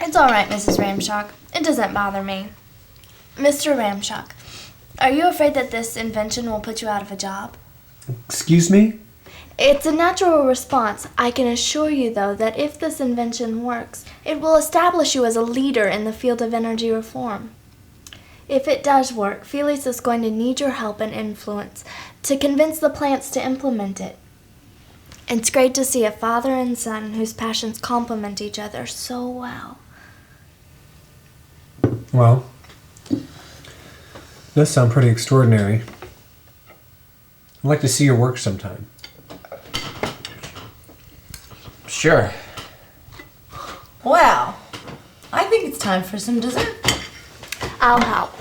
C: It's all right, Mrs. Ramshock. It doesn't bother me. Mr. Ramshock, are you afraid that this invention will put you out of a job?
K: Excuse me?
C: It's a natural response. I can assure you, though, that if this invention works, it will establish you as a leader in the field of energy reform. If it does work, Felix is going to need your help and influence to convince the plants to implement it. It's great to see a father and son whose passions complement each other so well.
K: Well, does sound pretty extraordinary. I'd like to see your work sometime.
T: Sure.
I: Well, I think it's time for some dessert.
C: I'll help.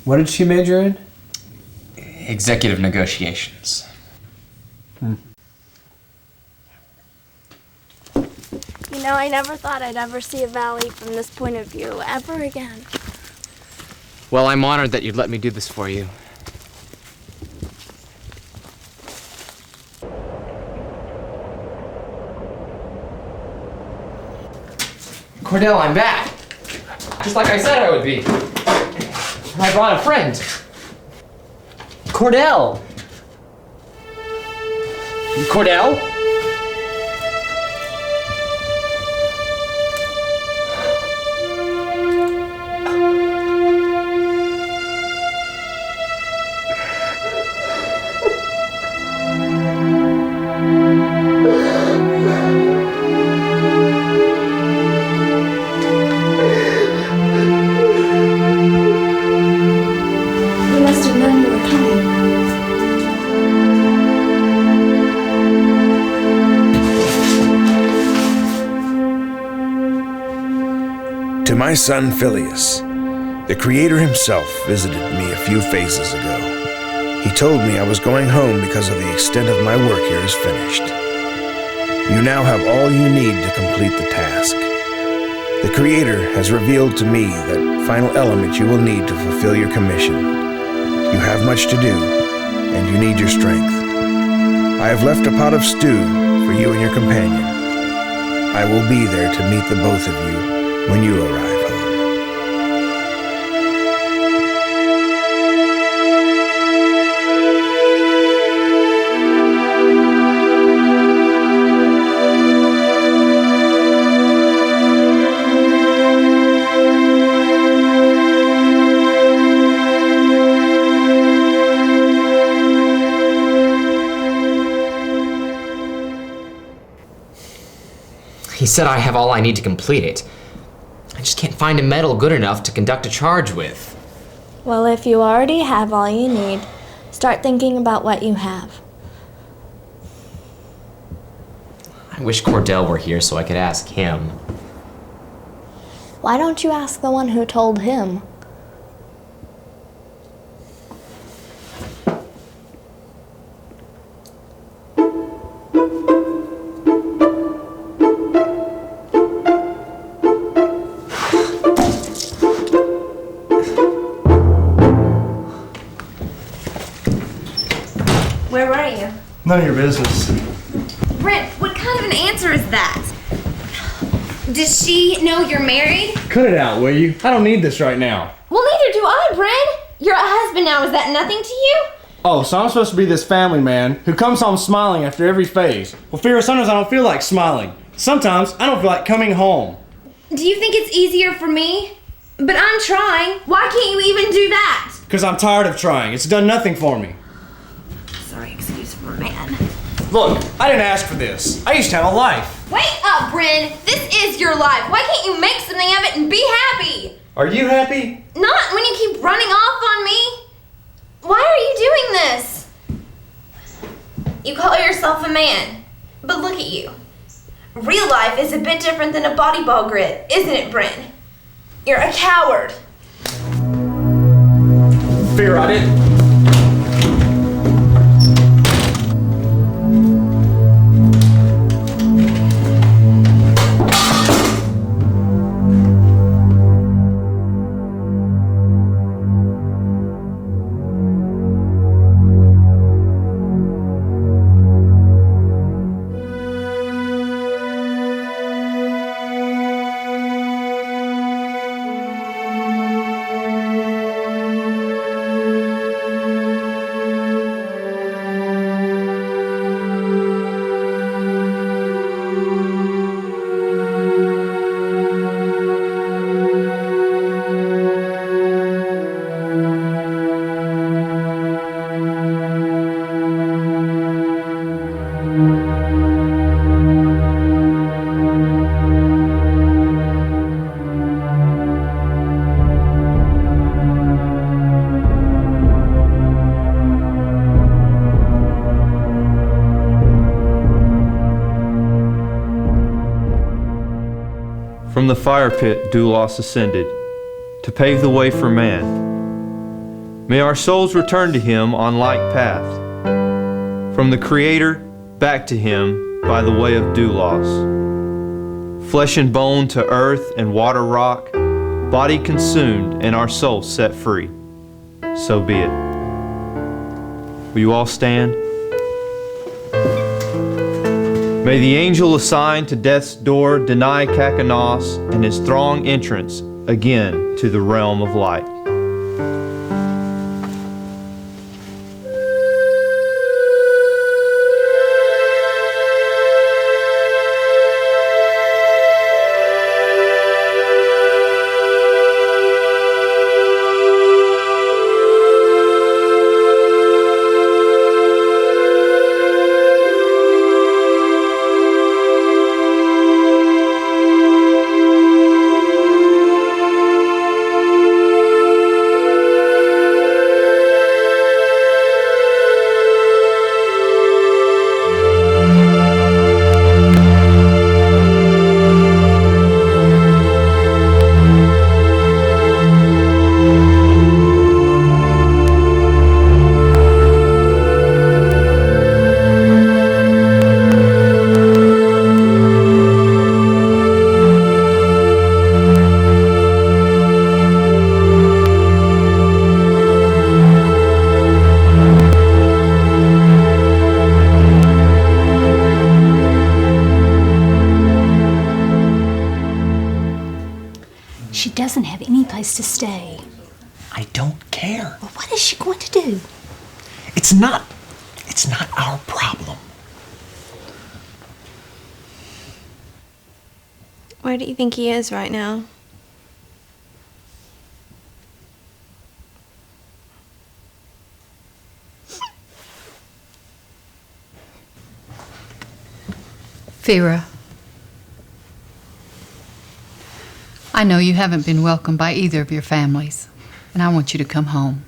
K: What did she major in?
T: Executive negotiations.
C: You know, I never thought I'd ever see a valley from this point of view ever again.
T: Well, I'm honored that you'd let me do this for you. Cordell, I'm back. Just like I said I would be. And I brought a friend. Cordell! Cordell?
B: My son Phileas. The Creator himself visited me a few phases ago. He told me I was going home because of the extent of my work here is finished. You now have all you need to complete the task. The Creator has revealed to me that final element you will need to fulfill your commission. You have much to do, and you need your strength. I have left a pot of stew for you and your companion. I will be there to meet the both of you when you arrive.
J: He said I have all I need to complete it. I just can't find a metal good enough to conduct a charge with.
S: Well, if you already have all you need, start thinking about what you have.
J: I wish Cordell were here so I could ask him.
S: Why don't you ask the one who told him?
A: Where were you?
O: None of your business.
A: Brent, what kind of an answer is that? Does she know you're married?
O: Cut it out, will you? I don't need this right now.
A: Well, neither do I, Brent. You're a husband now. Is that nothing to you?
O: Oh, so I'm supposed to be this family man who comes home smiling after every phase. Well, Fira, sometimes I don't feel like smiling. Sometimes I don't feel like coming home.
A: Do you think it's easier for me? But I'm trying. Why can't you even do that?
O: Because I'm tired of trying. It's done nothing for me.
A: Sorry, excuse for a man.
O: Look, I didn't ask for this. I used to have a life.
A: Wake up, Bryn. This is your life. Why can't you make something of it and be happy?
O: Are you happy?
A: Not when you keep running off on me. Why are you doing this? You call yourself a man, but look at you. Real life is a bit different than a body ball grid, isn't it, Bryn? You're a coward.
O: Fear, I didn't.
L: From the fire pit Doulos ascended, to pave the way for man. May our souls return to him on like path. From the Creator back to him by the way of Doulos. Flesh and bone to earth and water rock, body consumed and our souls set free. So be it. Will you all stand? May the angel assigned to death's door deny Kakanos and his throng entrance again to the realm of light.
G: doesn't have any place to stay.
N: I don't care.
G: Well, what is she going to do?
N: It's not our problem.
A: Where do you think he is right now?
V: Fira, I know you haven't been welcomed by either of your families, and I want you to come home.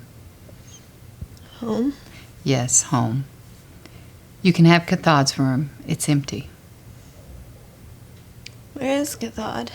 A: Home?
V: Yes, home. You can have Cathod's room. It's empty.
A: Where is Cathod?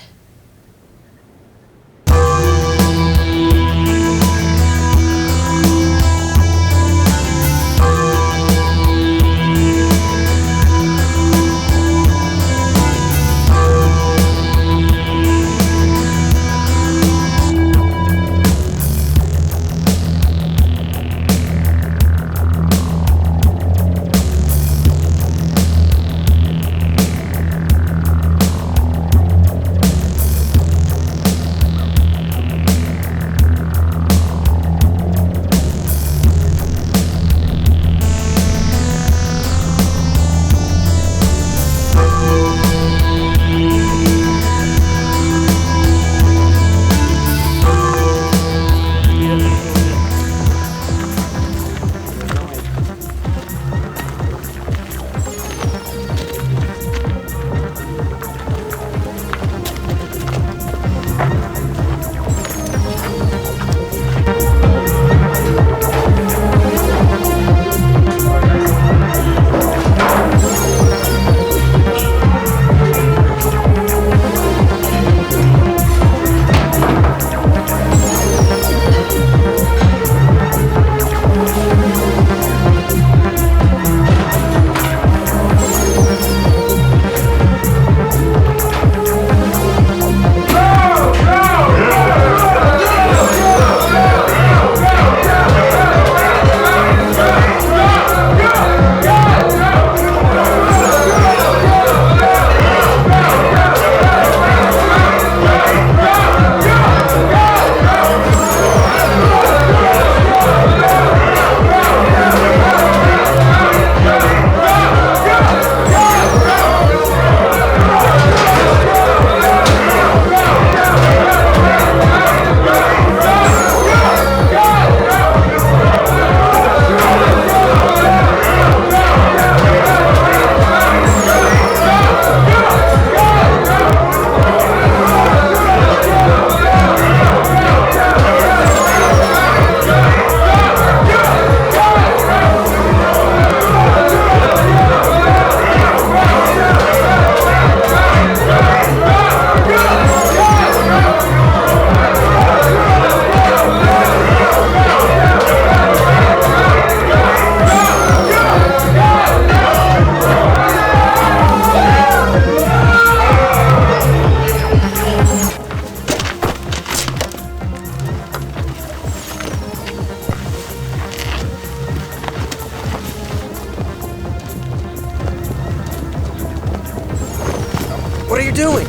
N: What are you doing?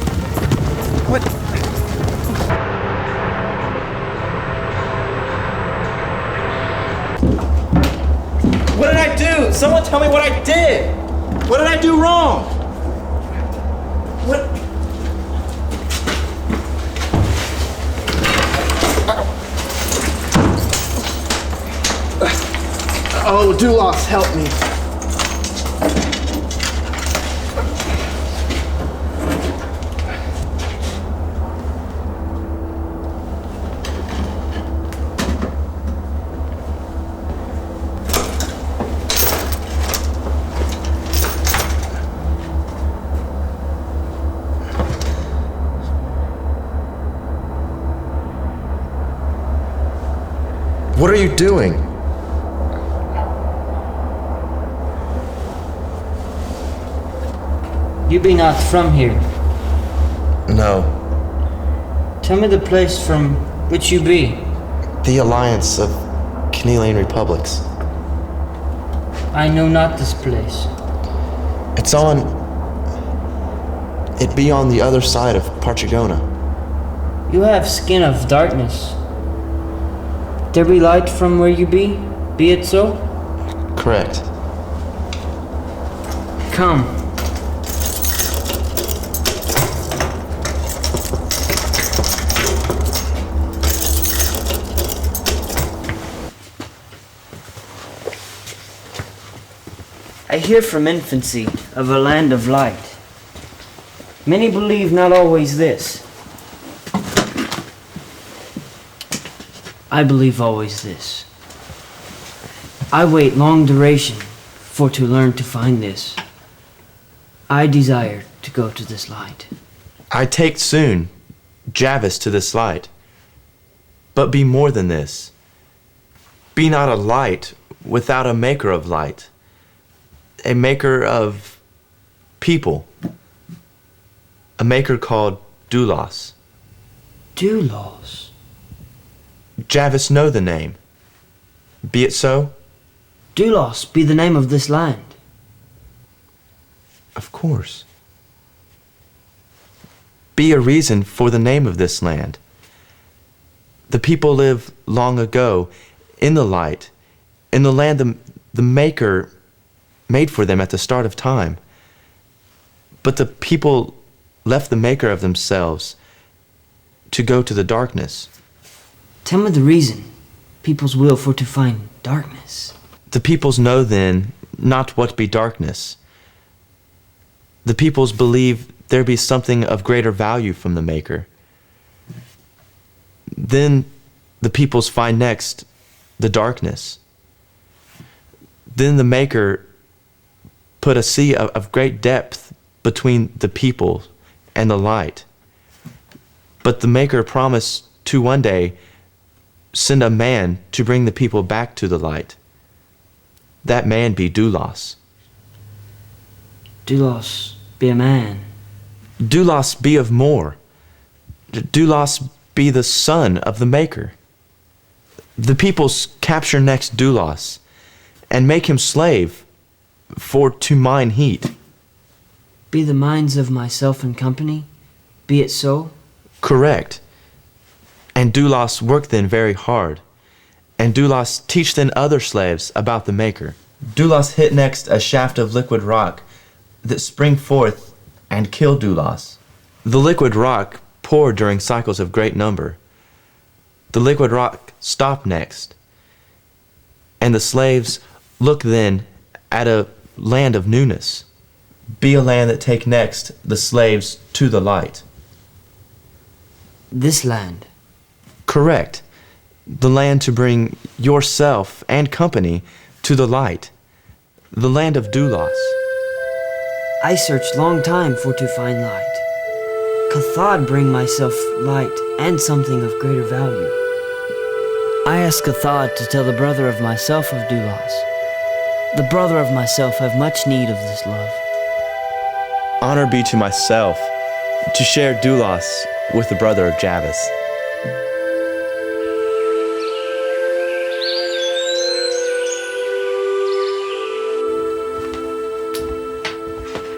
N: What? What did I do? Someone tell me what I did. What did I do wrong? What? Oh, Doulos, help me.
W: What are you doing?
X: You be not from here.
W: No.
X: Tell me the place from which you be.
W: The Alliance of Canelian Republics.
X: I know not this place.
W: It's on... It be on the other side of Parchegona.
X: You have skin of darkness. There be light from where you be it so?
W: Correct.
X: Come. I hear from infancy of a land of light. Many believe not always this. I believe always this. I wait long duration for to learn to find this. I desire to go to this light.
W: I take soon Javis to this light. But be more than this. Be not a light without a maker of light. A maker of people. A maker called Doulos.
X: Doulos?
W: Javis know the name. Be it so?
X: Doulos be the name of this land.
W: Of course. Be a reason for the name of this land. The people lived long ago in the light, in the land the Maker made for them at the start of time. But the people left the Maker of themselves to go to the darkness.
X: Tell me the reason people's will for to find darkness.
W: The peoples know then not what be darkness. The peoples believe there be something of greater value from the Maker. Then the peoples find next the darkness. Then the Maker put a sea of great depth between the people and the light. But the Maker promised to one day send a man to bring the people back to the light. That man be Doulos.
X: Doulos be a man.
W: Doulos be of more. Doulos be the son of the Maker. The peoples capture next Doulos and make him slave for to mine heat.
X: Be the minds of myself and company? Be it so?
W: Correct. And Doulos work then very hard. And Doulos teach then other slaves about the Maker. Doulos hit next a shaft of liquid rock that spring forth and kill Doulos. The liquid rock poured during cycles of great number. The liquid rock stopped next. And the slaves look then at a land of newness. Be a land that take next the slaves to the light.
X: This land?
W: Correct. The land to bring yourself and company to the light. The land of Doulos.
X: I searched long time for to find light. Cathod bring myself light and something of greater value. I asked Cathod to tell the brother of myself of Doulos. The brother of myself have much need of this love.
W: Honor be to myself to share Doulos with the brother of Javis.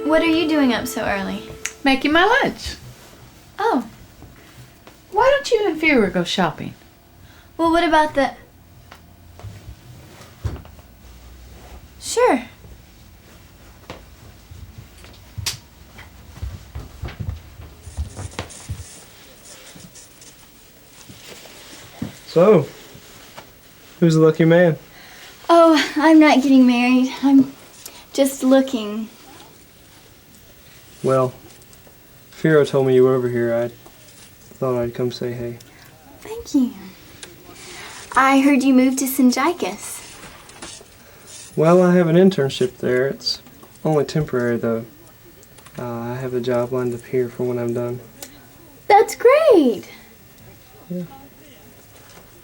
C: What are you doing up so early?
V: Making my lunch.
C: Oh.
V: Why don't you and Vera go shopping?
C: Well, what about the... Sure.
D: So, who's the lucky man?
C: Oh, I'm not getting married. I'm just looking.
D: Well, Firo told me you were over here. I thought I'd come say hey.
C: Thank you. I heard you moved to Sinjikis.
D: Well, I have an internship there. It's only temporary, though. I have a job lined up here for when I'm done.
C: That's great.
D: Yeah.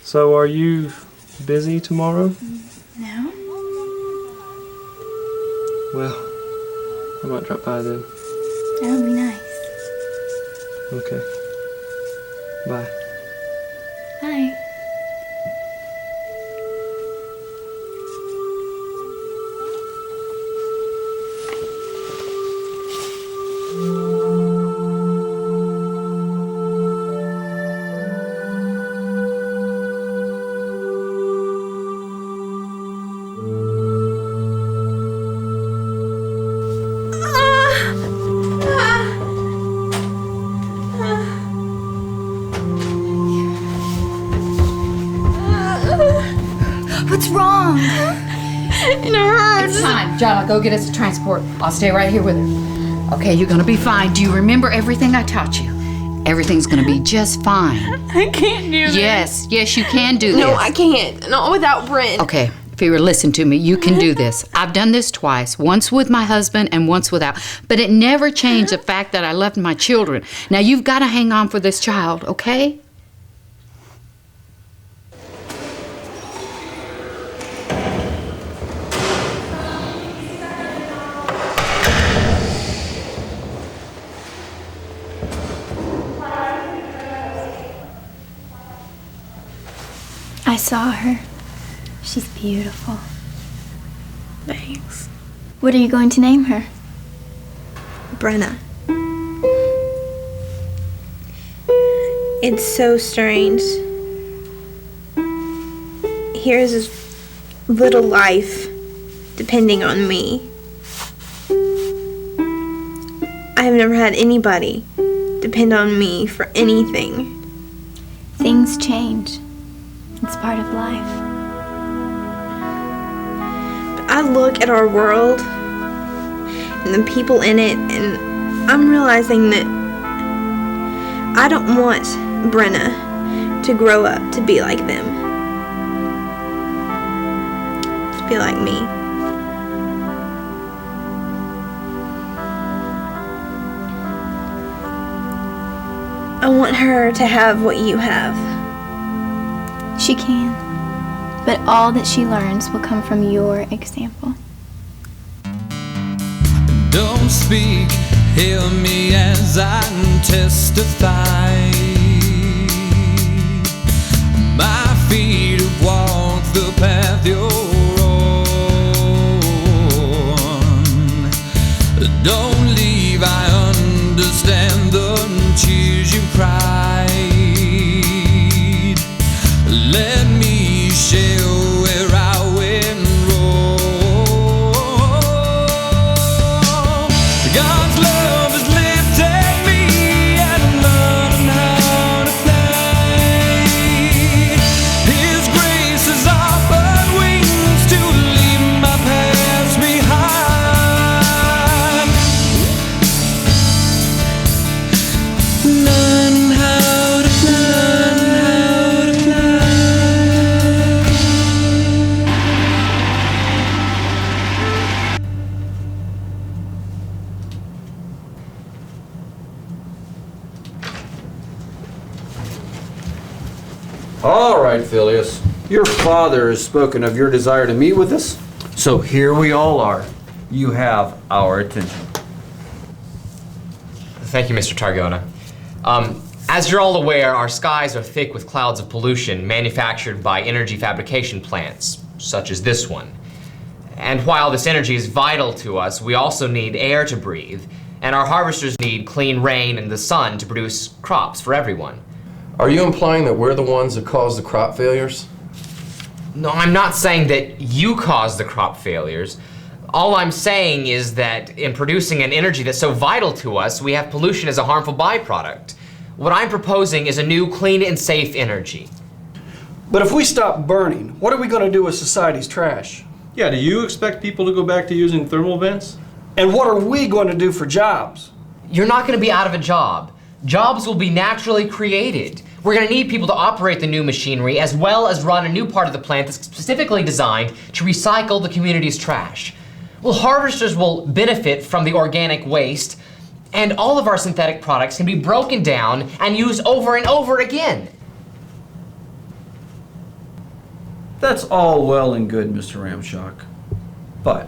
D: So, are you busy tomorrow?
C: No.
D: Well, I might drop by then.
C: That would be nice.
D: Okay. Bye.
C: Bye.
M: What's wrong?
A: It hurts.
V: It's time. Jana, go get us a transport. I'll stay right here with her. Okay, you're gonna be fine. Do you remember everything I taught you? Everything's gonna be just fine.
A: I can't do this.
V: Yes, you can do this.
A: No, I can't. Not without Brent.
V: Okay, Fira, listen to me. You can do this. I've done this twice, once with my husband and once without. But it never changed the fact that I loved my children. Now you've got to hang on for this child, okay?
C: I saw her. She's beautiful.
A: Thanks.
C: What are you going to name her?
A: Brenna. It's so strange. Here's this little life depending on me. I have never had anybody depend on me for anything.
C: Things change. It's part of life.
A: But I look at our world and the people in it, and I'm realizing that I don't want Brenna to grow up to be like them. To be like me. I want her to have what you have.
C: She can, but all that she learns will come from your example.
F: Don't speak, hear me as I testify. My feet have walked the path you're on. Don't leave, I understand the tears you cried. Let me share where I went wrong. God's love has lifted me and I'm learning how to fly. His grace has offered wings to leave my past behind. Learn how to fly.
P: All right, Phileas. Your father has spoken of your desire to meet with us, so here we all are. You have our attention.
J: Thank you, Mr. Targona. As you're all aware, our skies are thick with clouds of pollution manufactured by energy fabrication plants, such as this one. And while this energy is vital to us, we also need air to breathe, and our harvesters need clean rain and the sun to produce crops for everyone.
P: Are you implying that we're the ones that caused the crop failures?
J: No, I'm not saying that you caused the crop failures. All I'm saying is that in producing an energy that's so vital to us, we have pollution as a harmful byproduct. What I'm proposing is a new clean and safe energy.
O: But if we stop burning, what are we going to do with society's trash?
Q: Yeah, do you expect people to go back to using thermal vents?
O: And what are we going to do for jobs?
J: You're not going to be out of a job. Jobs will be naturally created. We're going to need people to operate the new machinery as well as run a new part of the plant that's specifically designed to recycle the community's trash. Well, harvesters will benefit from the organic waste, and all of our synthetic products can be broken down and used over and over again.
P: That's all well and good, Mr. Ramshock. But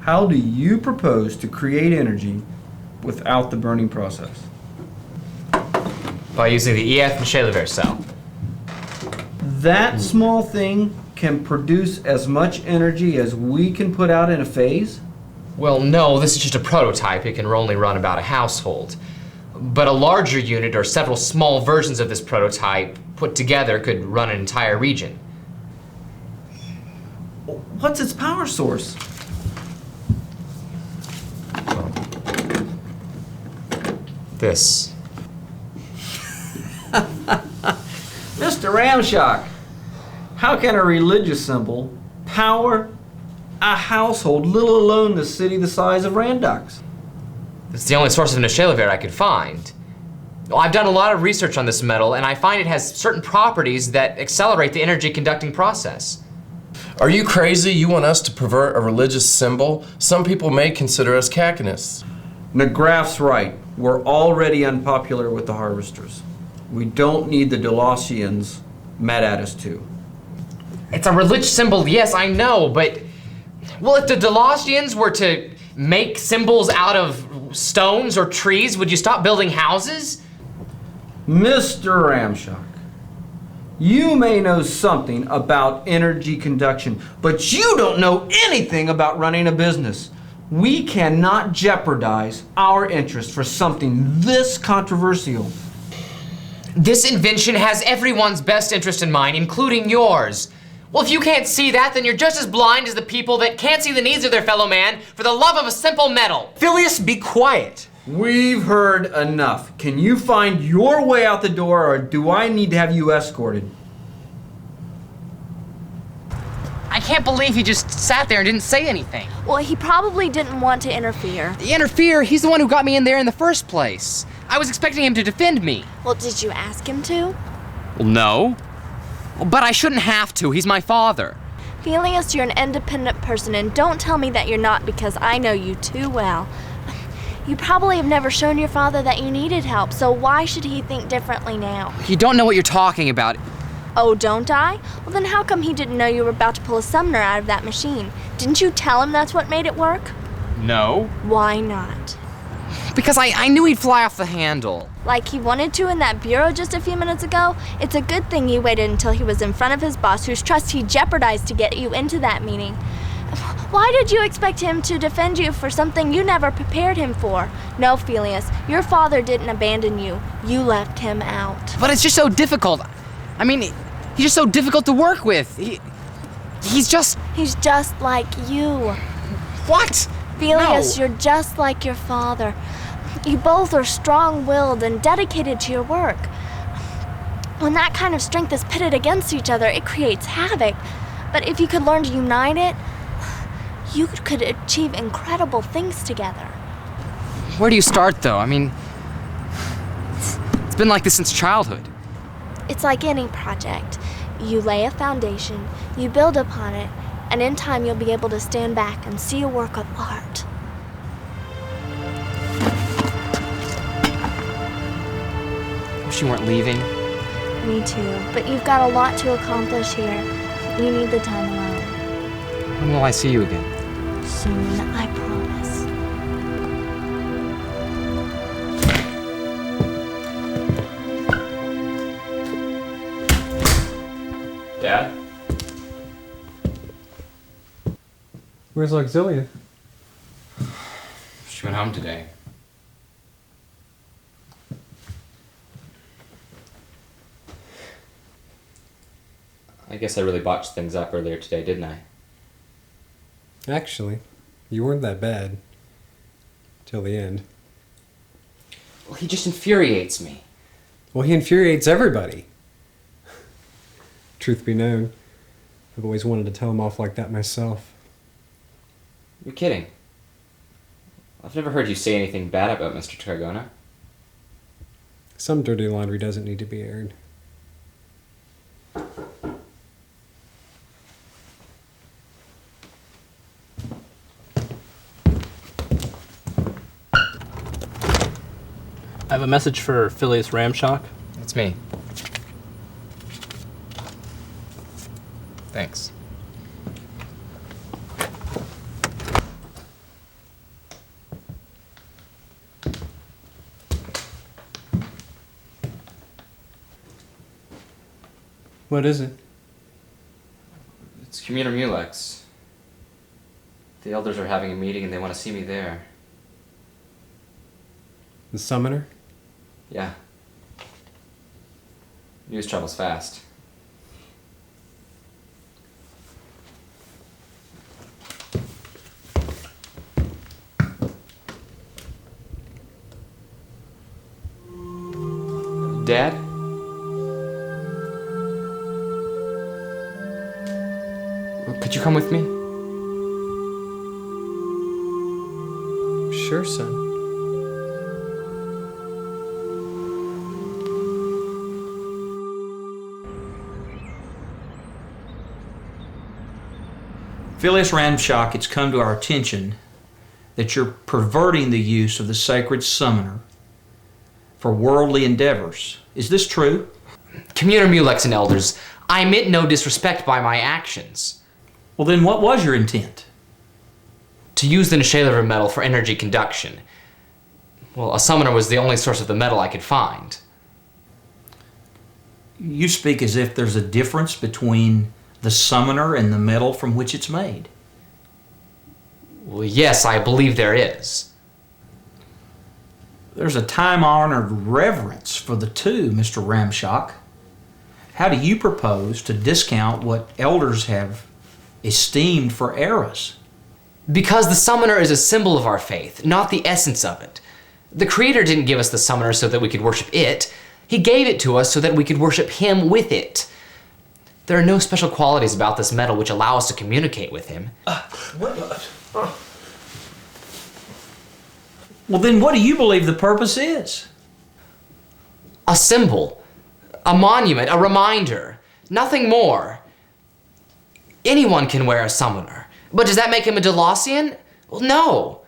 P: how do you propose to create energy without the burning process?
J: By using the EF Michel-Lever cell.
P: That small thing can produce as much energy as we can put out in a phase?
J: Well, no, this is just a prototype. It can only run about a household. But a larger unit or several small versions of this prototype put together could run an entire region.
P: What's its power source?
J: This.
P: Mr. Ramshock, How can a religious symbol power a household, let alone the city the size of Randox?
J: It's the only source of Nishalavir I could find. Well, I've done a lot of research on this metal, and I find it has certain properties that accelerate the energy conducting process.
E: Are you crazy? You want us to pervert a religious symbol? Some people may consider us Caconists.
P: McGrath's right. We're already unpopular with the Harvesters. We don't need the Dolossians mad at us too.
J: It's a religious symbol, yes, I know, but... Well, if the Dolossians were to make symbols out of stones or trees, would you stop building houses?
P: Mr. Ramshock, you may know something about energy conduction, but you don't know anything about running a business. We cannot jeopardize our interest for something this controversial.
J: This invention has everyone's best interest in mind, including yours. Well, if you can't see that, then you're just as blind as the people that can't see the needs of their fellow man for the love of a simple metal.
P: Phileas, be quiet. We've heard enough. Can you find your way out the door, or do I need to have you escorted?
J: I can't believe he just sat there and didn't say anything.
S: Well, he probably didn't want to interfere.
J: Interfere? He's the one who got me in there in the first place. I was expecting him to defend me.
S: Well, did you ask him to?
J: Well, no. But I shouldn't have to. He's my father.
S: Phileas, you're an independent person, and don't tell me that you're not, because I know you too well. You probably have never shown your father that you needed help, so why should he think differently now?
J: You don't know what you're talking about.
S: Oh, don't I? Well, then how come he didn't know you were about to pull a Sumner out of that machine? Didn't you tell him that's what made it work?
J: No.
S: Why not?
J: Because I knew he'd fly off the handle.
S: Like he wanted to in that bureau just a few minutes ago? It's a good thing he waited until he was in front of his boss, whose trust he jeopardized to get you into that meeting. Why did you expect him to defend you for something you never prepared him for? No, Phileas, your father didn't abandon you. You left him out.
J: But it's just so difficult. I mean, he's just so difficult to work with. He's just
S: like you.
J: What?
S: Phileas,
J: No.
S: You're just like your father. You both are strong-willed and dedicated to your work. When that kind of strength is pitted against each other, it creates havoc. But if you could learn to unite it, you could achieve incredible things together.
J: Where do you start, though? I mean, it's been like this since childhood.
S: It's like any project. You lay a foundation, you build upon it, and in time you'll be able to stand back and see a work of art.
J: Wish you weren't leaving.
S: Me too, but you've got a lot to accomplish here. You need the time alone.
J: When will I see you again?
S: Soon, I promise.
J: Dad?
D: Where's Auxilia?
J: She went home today. I guess I really botched things up earlier today, didn't I?
K: Actually, you weren't that bad. Till the end.
J: Well, he just infuriates me.
K: Well, he infuriates everybody. Truth be known, I've always wanted to tell him off like that myself.
J: You're kidding. I've never heard you say anything bad about Mr. Targona.
K: Some dirty laundry doesn't need to be aired.
H: I have a message for Phileas Ramshock.
J: That's me. Thanks.
K: What is it?
J: It's Commuter Mulex. The elders are having a meeting and they want to see me there.
K: The summoner?
J: Yeah. News travels fast. Dad? Could you come with me?
K: Sure, son.
I: Phileas Ramshock, it's come to our attention that you're perverting the use of the sacred summoner for worldly endeavors. Is this true?
J: Communer Mulex and elders, I meant no disrespect by my actions.
I: Well, then what was your intent?
J: To use the Nishayliver metal for energy conduction. Well, a summoner was the only source of the metal I could find.
I: You speak as if there's a difference between the summoner and the metal from which it's made.
J: Well, yes, I believe there is.
I: There's a time-honored reverence for the two, Mr. Ramshock. How do you propose to discount what elders have esteemed for eras?
J: Because the summoner is a symbol of our faith, not the essence of it. The Creator didn't give us the summoner so that we could worship it. He gave it to us so that we could worship Him with it. There are no special qualities about this metal which allow us to communicate with Him.
I: Well, then what do you believe the purpose is?
J: A symbol, a monument, a reminder, nothing more. Anyone can wear a summoner, but does that make him a Delassian? Well, no.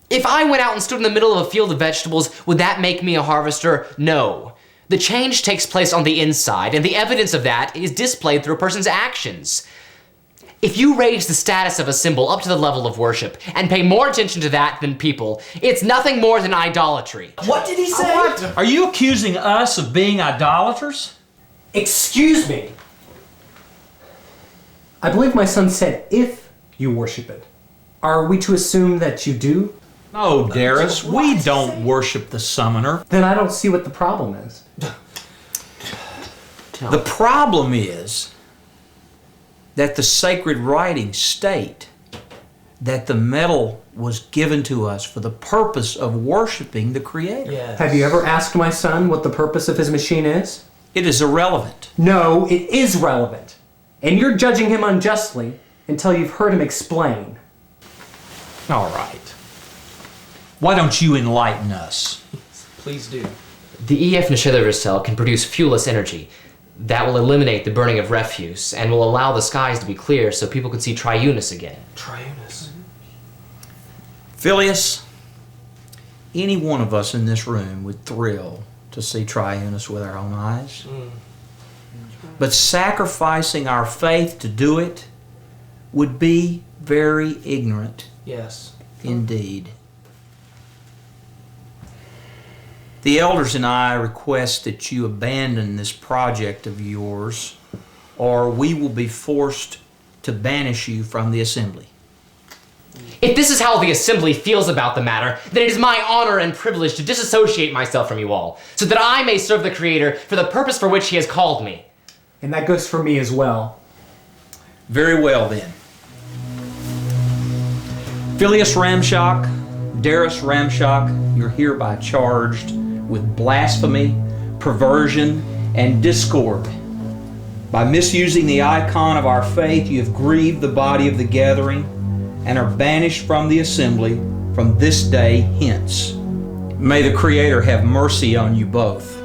J: If I went out and stood in the middle of a field of vegetables, would that make me a harvester? No. The change takes place on the inside, and the evidence of that is displayed through a person's actions. If you raise the status of a symbol up to the level of worship and pay more attention to that than people, it's nothing more than idolatry.
K: What did he say?
I: What? Are you accusing us of being idolaters?
K: Excuse me. I believe my son said if you worship it. Are we to assume that you do?
I: No, Darius, we don't worship the summoner.
K: Then I don't see what the problem is.
I: The problem is that the sacred writings state that the metal was given to us for the purpose of worshiping the Creator.
K: Yes. Have you ever asked my son what the purpose of his machine is?
I: It is irrelevant.
K: No, it is relevant. And you're judging him unjustly until you've heard him explain.
I: All right. Why don't you enlighten us?
K: Please do.
J: The EF Nishayliver cell can produce fuelless energy that will eliminate the burning of refuse and will allow the skies to be clear so people can see Triunus again.
K: Triunus.
I: Phileas, any one of us in this room would thrill to see Triunus with our own eyes. But sacrificing our faith to do it would be very ignorant.
K: Yes.
I: Indeed. The elders and I request that you abandon this project of yours, or we will be forced to banish you from the assembly.
J: If this is how the assembly feels about the matter, then it is my honor and privilege to disassociate myself from you all, so that I may serve the Creator for the purpose for which He has called me.
K: And that goes for me as well.
I: Very well then. Phileas Ramshock, Darius Ramshock, you're hereby charged with blasphemy, perversion, and discord. By misusing the icon of our faith, you have grieved the body of the gathering and are banished from the assembly from this day hence. May the Creator have mercy on you both.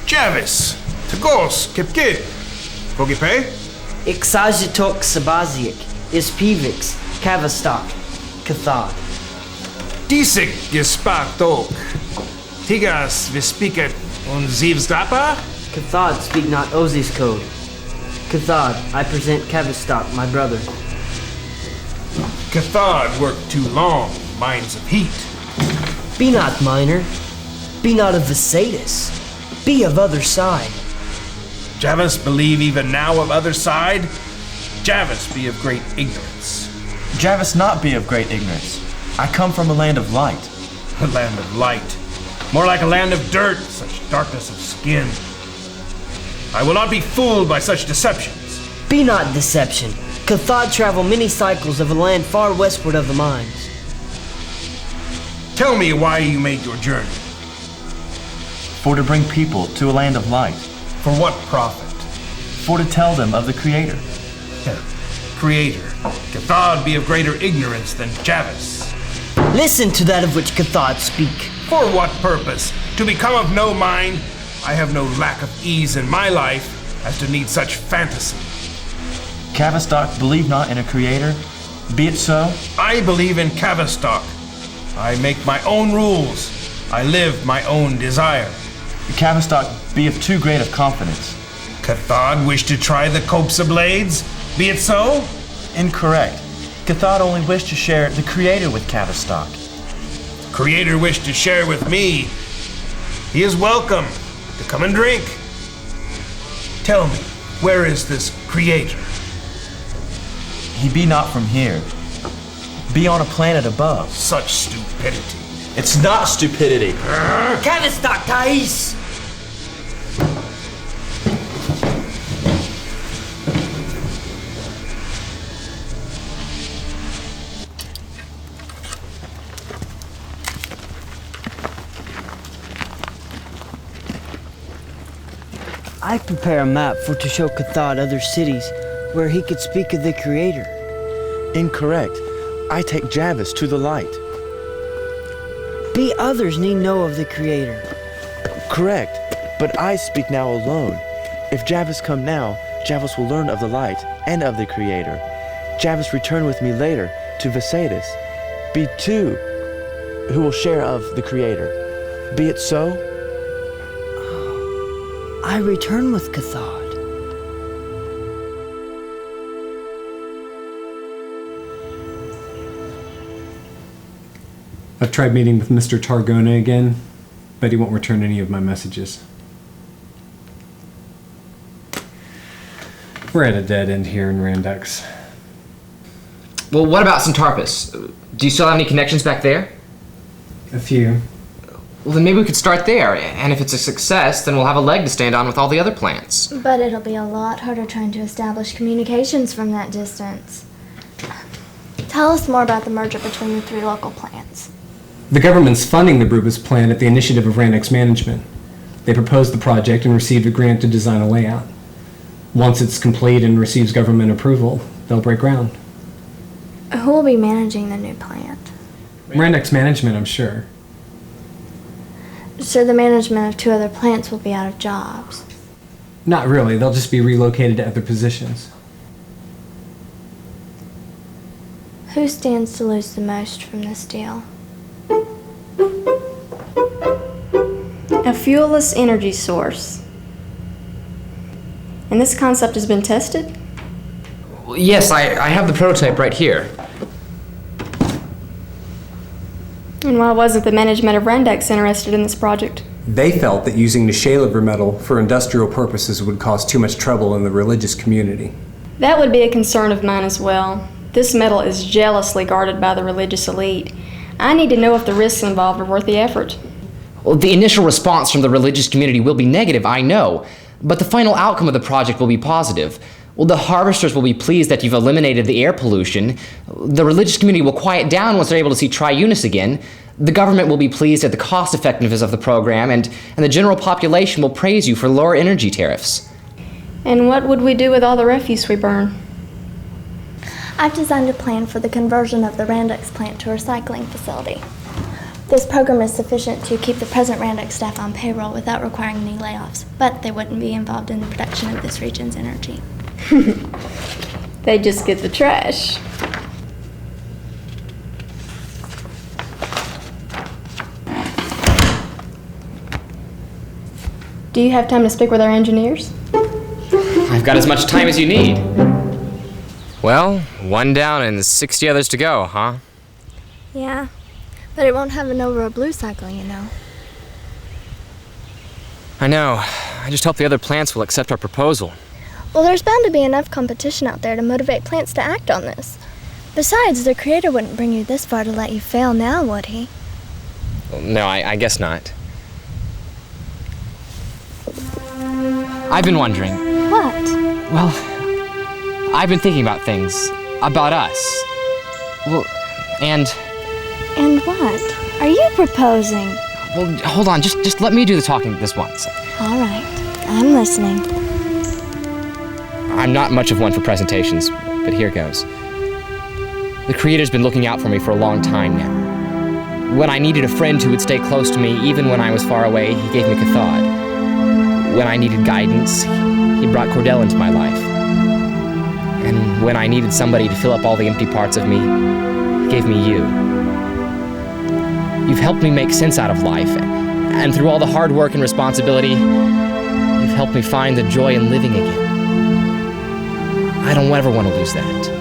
B: Javis, Tagos, Kipkid, Pogipe?
X: Ixajitok Sabaziak, Ispivix, Kavastok, Cathod.
B: Disik Gispak Tigas Vispiket und Zivsdapa?
X: Cathod speak not Ozi's code. Cathod, I present Kavastok, my brother.
B: Cathod worked too long, minds of heat.
X: Be not minor, be not of Visatus. Be of other side.
B: Javis believe even now of other side? Javis be of great ignorance.
W: Javis not be of great ignorance. I come from a land of light.
B: A land of light. More like a land of dirt, such darkness of skin. I will not be fooled by such deceptions.
X: Be not deception. Cathod travel many cycles of a land far westward of the mines.
B: Tell me why you made your journey.
W: For to bring people to a land of light.
B: For what profit?
W: For to tell them of the Creator.
B: Creator. Cathod be of greater ignorance than Javis.
X: Listen to that of which Cathod speak.
B: For what purpose? To become of no mind? I have no lack of ease in my life as to need such fantasy.
W: Cavistock believe not in a Creator. Be it so.
B: I believe in Cavistock. I make my own rules. I live my own desire.
W: Cavistock be of too great of confidence.
B: Cathod wish to try the Copsa blades? Be it so?
W: Incorrect. Cathod only wished to share the Creator with Cavistock.
B: Creator wished to share with me. He is welcome to come and drink. Tell me, where is this Creator?
W: He be not from here. Be on a planet above.
B: Such stupidity.
W: It's not stupidity.
X: Cavistock, Thais! I prepare a map for to show Cathod other cities where he could speak of the Creator.
W: Incorrect. I take Javis to the light.
X: Be others need know of the Creator.
W: Correct. But I speak now alone. If Javis come now, Javis will learn of the light and of the Creator. Javis return with me later to Vesatus. Be two who will share of the Creator. Be it so?
X: I return with Cathod.
K: I've tried meeting with Mr. Targona again, but he won't return any of my messages. We're at a dead end here in Randex.
J: Well, what about Centarpus? Do you still have any connections back there?
K: A few.
J: Well, then maybe we could start there, and if it's a success, then we'll have a leg to stand on with all the other plants.
C: But it'll be a lot harder trying to establish communications from that distance. Tell us more about the merger between the three local plants.
K: The government's funding the Brubus plan at the initiative of Randex Management. They proposed the project and received a grant to design a layout. Once it's complete and receives government approval, they'll break ground.
C: Who will be managing the new plant?
K: Randex Management, I'm sure.
C: So the management of two other plants will be out of jobs.
K: Not really, they'll just be relocated to other positions.
C: Who stands to lose the most from this deal?
L: A fuelless energy source. And this concept has been tested?
J: Yes, I have the prototype right here.
L: And why wasn't the management of Randex interested in this project?
K: They felt that using the Shaliver metal for industrial purposes would cause too much trouble in the religious community.
L: That would be a concern of mine as well. This metal is jealously guarded by the religious elite. I need to know if the risks involved are worth the effort.
J: Well, the initial response from the religious community will be negative, I know, but the final outcome of the project will be positive. Well, the harvesters will be pleased that you've eliminated the air pollution. The religious community will quiet down once they're able to see Triunis again. The government will be pleased at the cost effectiveness of the program, and the general population will praise you for lower energy tariffs.
L: And what would we do with all the refuse we burn?
C: I've designed a plan for the conversion of the Randex plant to a recycling facility. This program is sufficient to keep the present Randex staff on payroll without requiring any layoffs, but they wouldn't be involved in the production of this region's energy.
L: They just get the trash. Do you have time to speak with our engineers?
J: I've got as much time as you need. Well, one down and 60 others to go, huh?
C: Yeah, but it won't have an over a blue cycle, you know.
J: I know. I just hope the other plants will accept our proposal.
C: Well, there's bound to be enough competition out there to motivate plants to act on this.
S: Besides, the Creator wouldn't bring you this far to let you fail now, would he?
J: No, I guess not. I've been wondering.
S: What?
J: Well, I've been thinking about things. About us. Well, and...
S: And what? Are you proposing?
J: Well, hold on. Just let me do the talking this once.
S: All right. I'm listening.
J: I'm not much of one for presentations, but here goes. The Creator's been looking out for me for a long time now. When I needed a friend who would stay close to me, even when I was far away, he gave me Cathod. When I needed guidance, he brought Cordell into my life. And when I needed somebody to fill up all the empty parts of me, he gave me you. You've helped me make sense out of life, and through all the hard work and responsibility, you've helped me find the joy in living again. I don't ever want to lose that.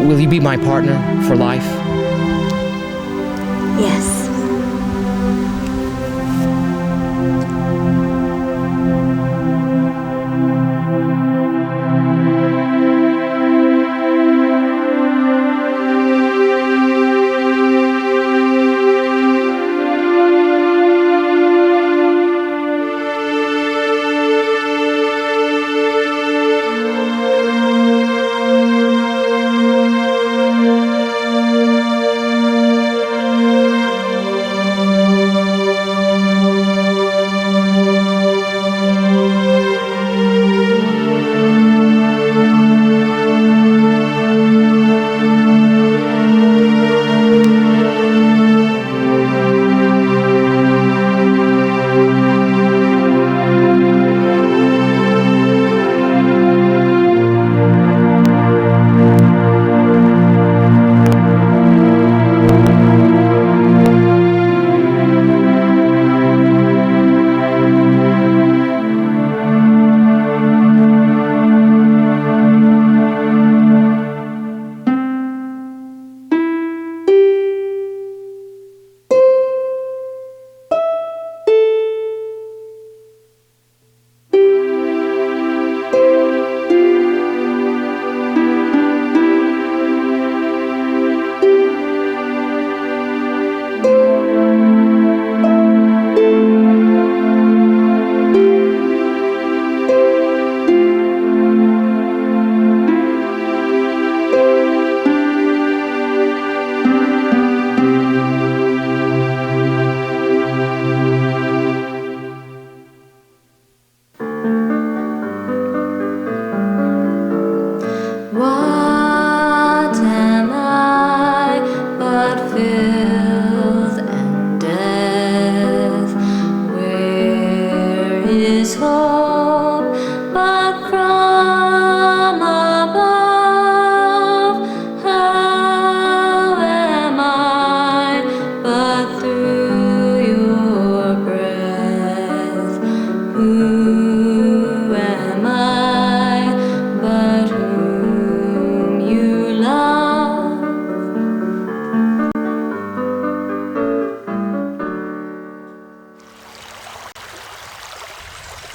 J: Will you be my partner for life?
S: Yes.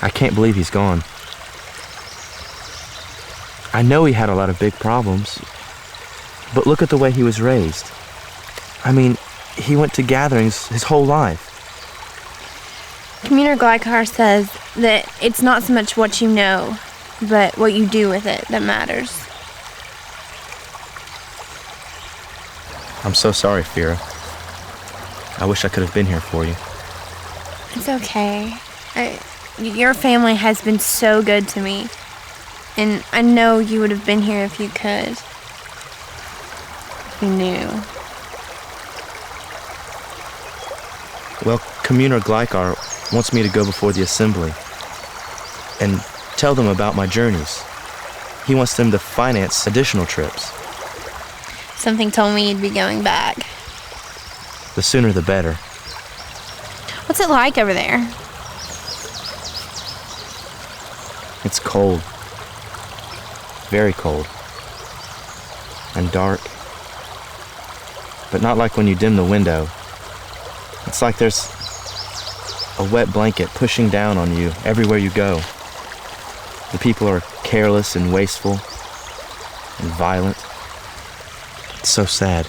W: I can't believe he's gone. I know he had a lot of big problems, but look at the way he was raised. I mean, he went to gatherings his whole life.
G: Communer Glycar says that it's not so much what you know, but what you do with it that matters.
W: I'm so sorry, Fira. I wish I could have been here for you.
G: It's okay. Your family has been so good to me, and I know you would have been here if you could. If you knew.
W: Well, Communer Glycar wants me to go before the assembly and tell them about my journeys. He wants them to finance additional trips.
G: Something told me you'd be going back.
W: The sooner the better.
G: What's it like over there?
W: It's cold. Very cold. And dark. But not like when you dim the window. It's like there's a wet blanket pushing down on you everywhere you go. The people are careless and wasteful. and violent. It's so sad.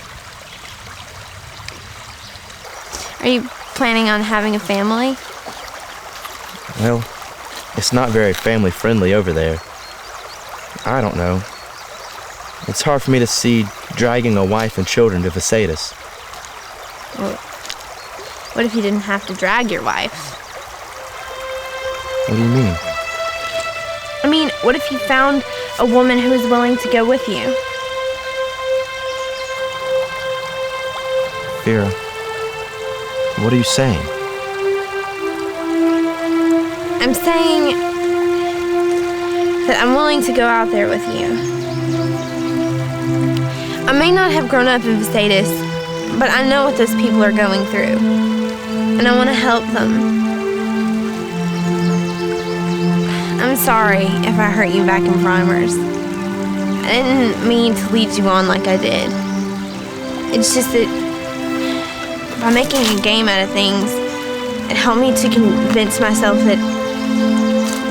G: Are you planning on having a family?
W: Well, it's not very family friendly over there. I don't know. It's hard for me to see dragging a wife and children to Vesatus.
G: Well, what if you didn't have to drag your wife?
W: What do you mean?
G: I mean, what if you found a woman who was willing to go with you?
W: Vera, what are you saying?
G: I'm saying that I'm willing to go out there with you. I may not have grown up in Vesatus, but I know what those people are going through, and I want to help them. I'm sorry if I hurt you back in Primers. I didn't mean to lead you on like I did. It's just that by making a game out of things, it helped me to convince myself that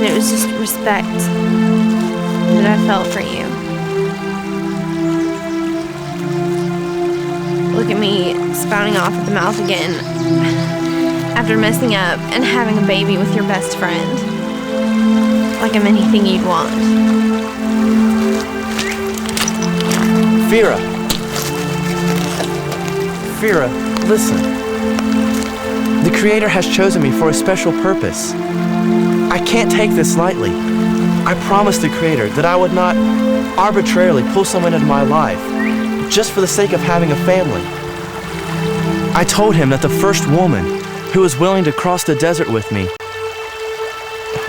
G: it was just respect that I felt for you. Look at me spouting off at the mouth again after messing up and having a baby with your best friend. Like I'm anything you'd want.
W: Vera! Vera, listen. The Creator has chosen me for a special purpose. I can't take this lightly. I promised the Creator that I would not arbitrarily pull someone into my life just for the sake of having a family. I told him that the first woman who was willing to cross the desert with me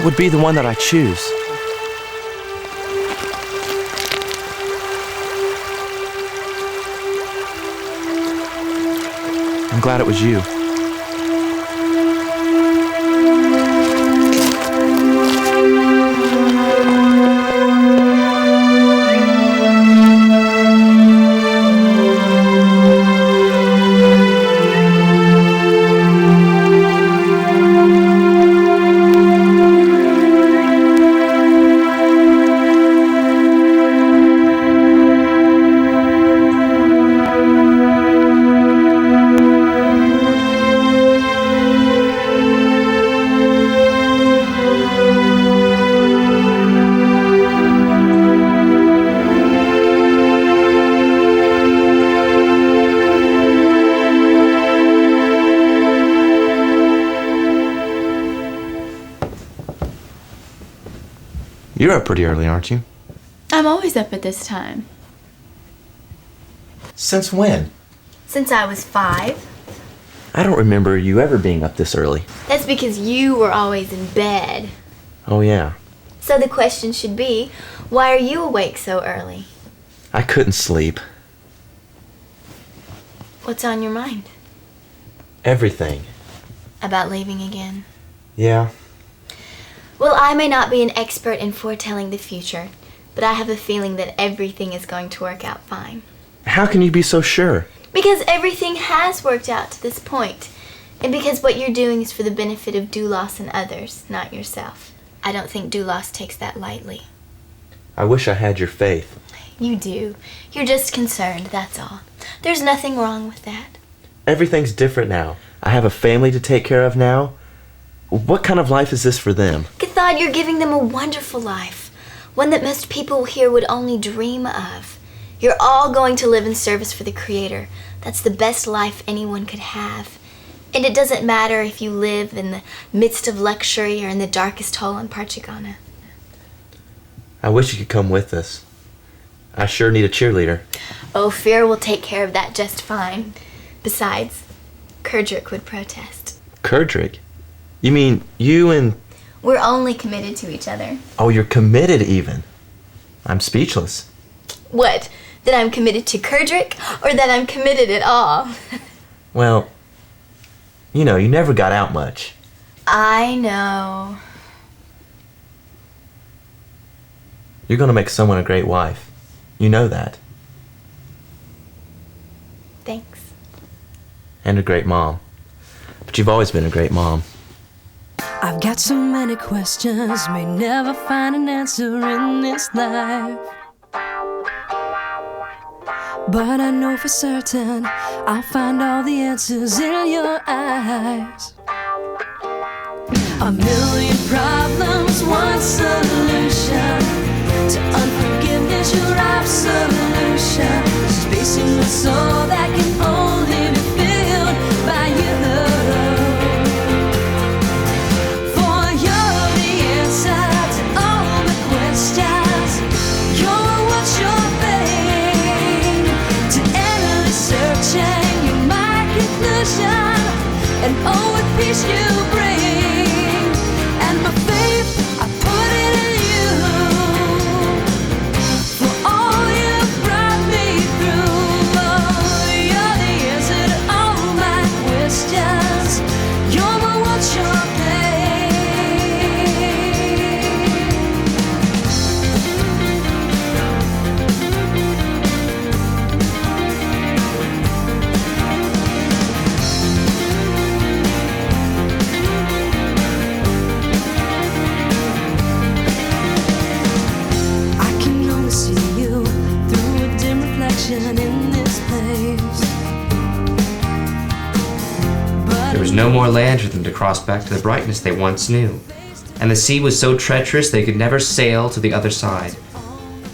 W: would be the one that I choose. I'm glad it was you. You're up pretty early, aren't you?
C: I'm always up at this time.
W: Since when?
C: Since I was 5.
W: I don't remember you ever being up this early.
C: That's because you were always in bed.
W: Oh, yeah.
C: So the question should be, why are you awake so early?
W: I couldn't sleep.
C: What's on your mind?
W: Everything.
C: About leaving again?
W: Yeah.
C: Well, I may not be an expert in foretelling the future, but I have a feeling that everything is going to work out fine.
W: How can you be so sure?
C: Because everything has worked out to this point, and because what you're doing is for the benefit of Doulos and others, not yourself. I don't think Doulos takes that lightly.
W: I wish I had your faith.
C: You do. You're just concerned, that's all. There's nothing wrong with that.
W: Everything's different now. I have a family to take care of now. What kind of life is this for them?
C: Cathod, you're giving them a wonderful life. One that most people here would only dream of. You're all going to live in service for the Creator. That's the best life anyone could have. And it doesn't matter if you live in the midst of luxury or in the darkest hole in Parchegona.
W: I wish you could come with us. I sure need a cheerleader.
C: Oh, Fear will take care of that just fine. Besides, Kerdrick would protest.
W: Kerdrick? You mean you and...
C: We're only committed to each other.
W: Oh, you're committed even. I'm speechless.
C: What? That I'm committed to Kerdrick, or that I'm committed at all?
W: Well, you know, you never got out much.
C: I know.
W: You're gonna make someone a great wife. You know that.
C: Thanks.
W: And a great mom. But you've always been a great mom.
F: I've got so many questions, may never find an answer in this life. but I know for certain I'll find all the answers in your eyes. A million problems, one solution. To unforgiveness, your absolution. Spacing the soul that can only be filled by you. For you're the answer to all the questions. You're what you're being. To endless searching, you're my conclusion. And oh, what peace you bring. And my faith, I put it in you. For all you've brought me through. Oh, you're the answer to all my questions. You're my what you're in this place.
J: There was no more land for them to cross back to the brightness they once knew, and the sea was so treacherous they could never sail to the other side.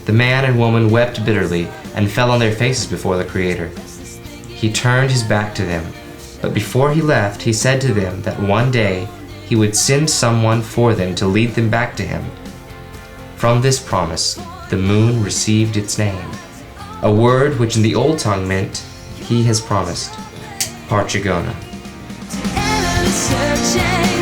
J: The man and woman wept bitterly and fell on their faces before the Creator. He turned his back to them, but before he left, he said to them that one day he would send someone for them to lead them back to him. From this promise, the moon received its name, a word which in the old tongue meant, he has promised. PARCHEGONA.
F: Searching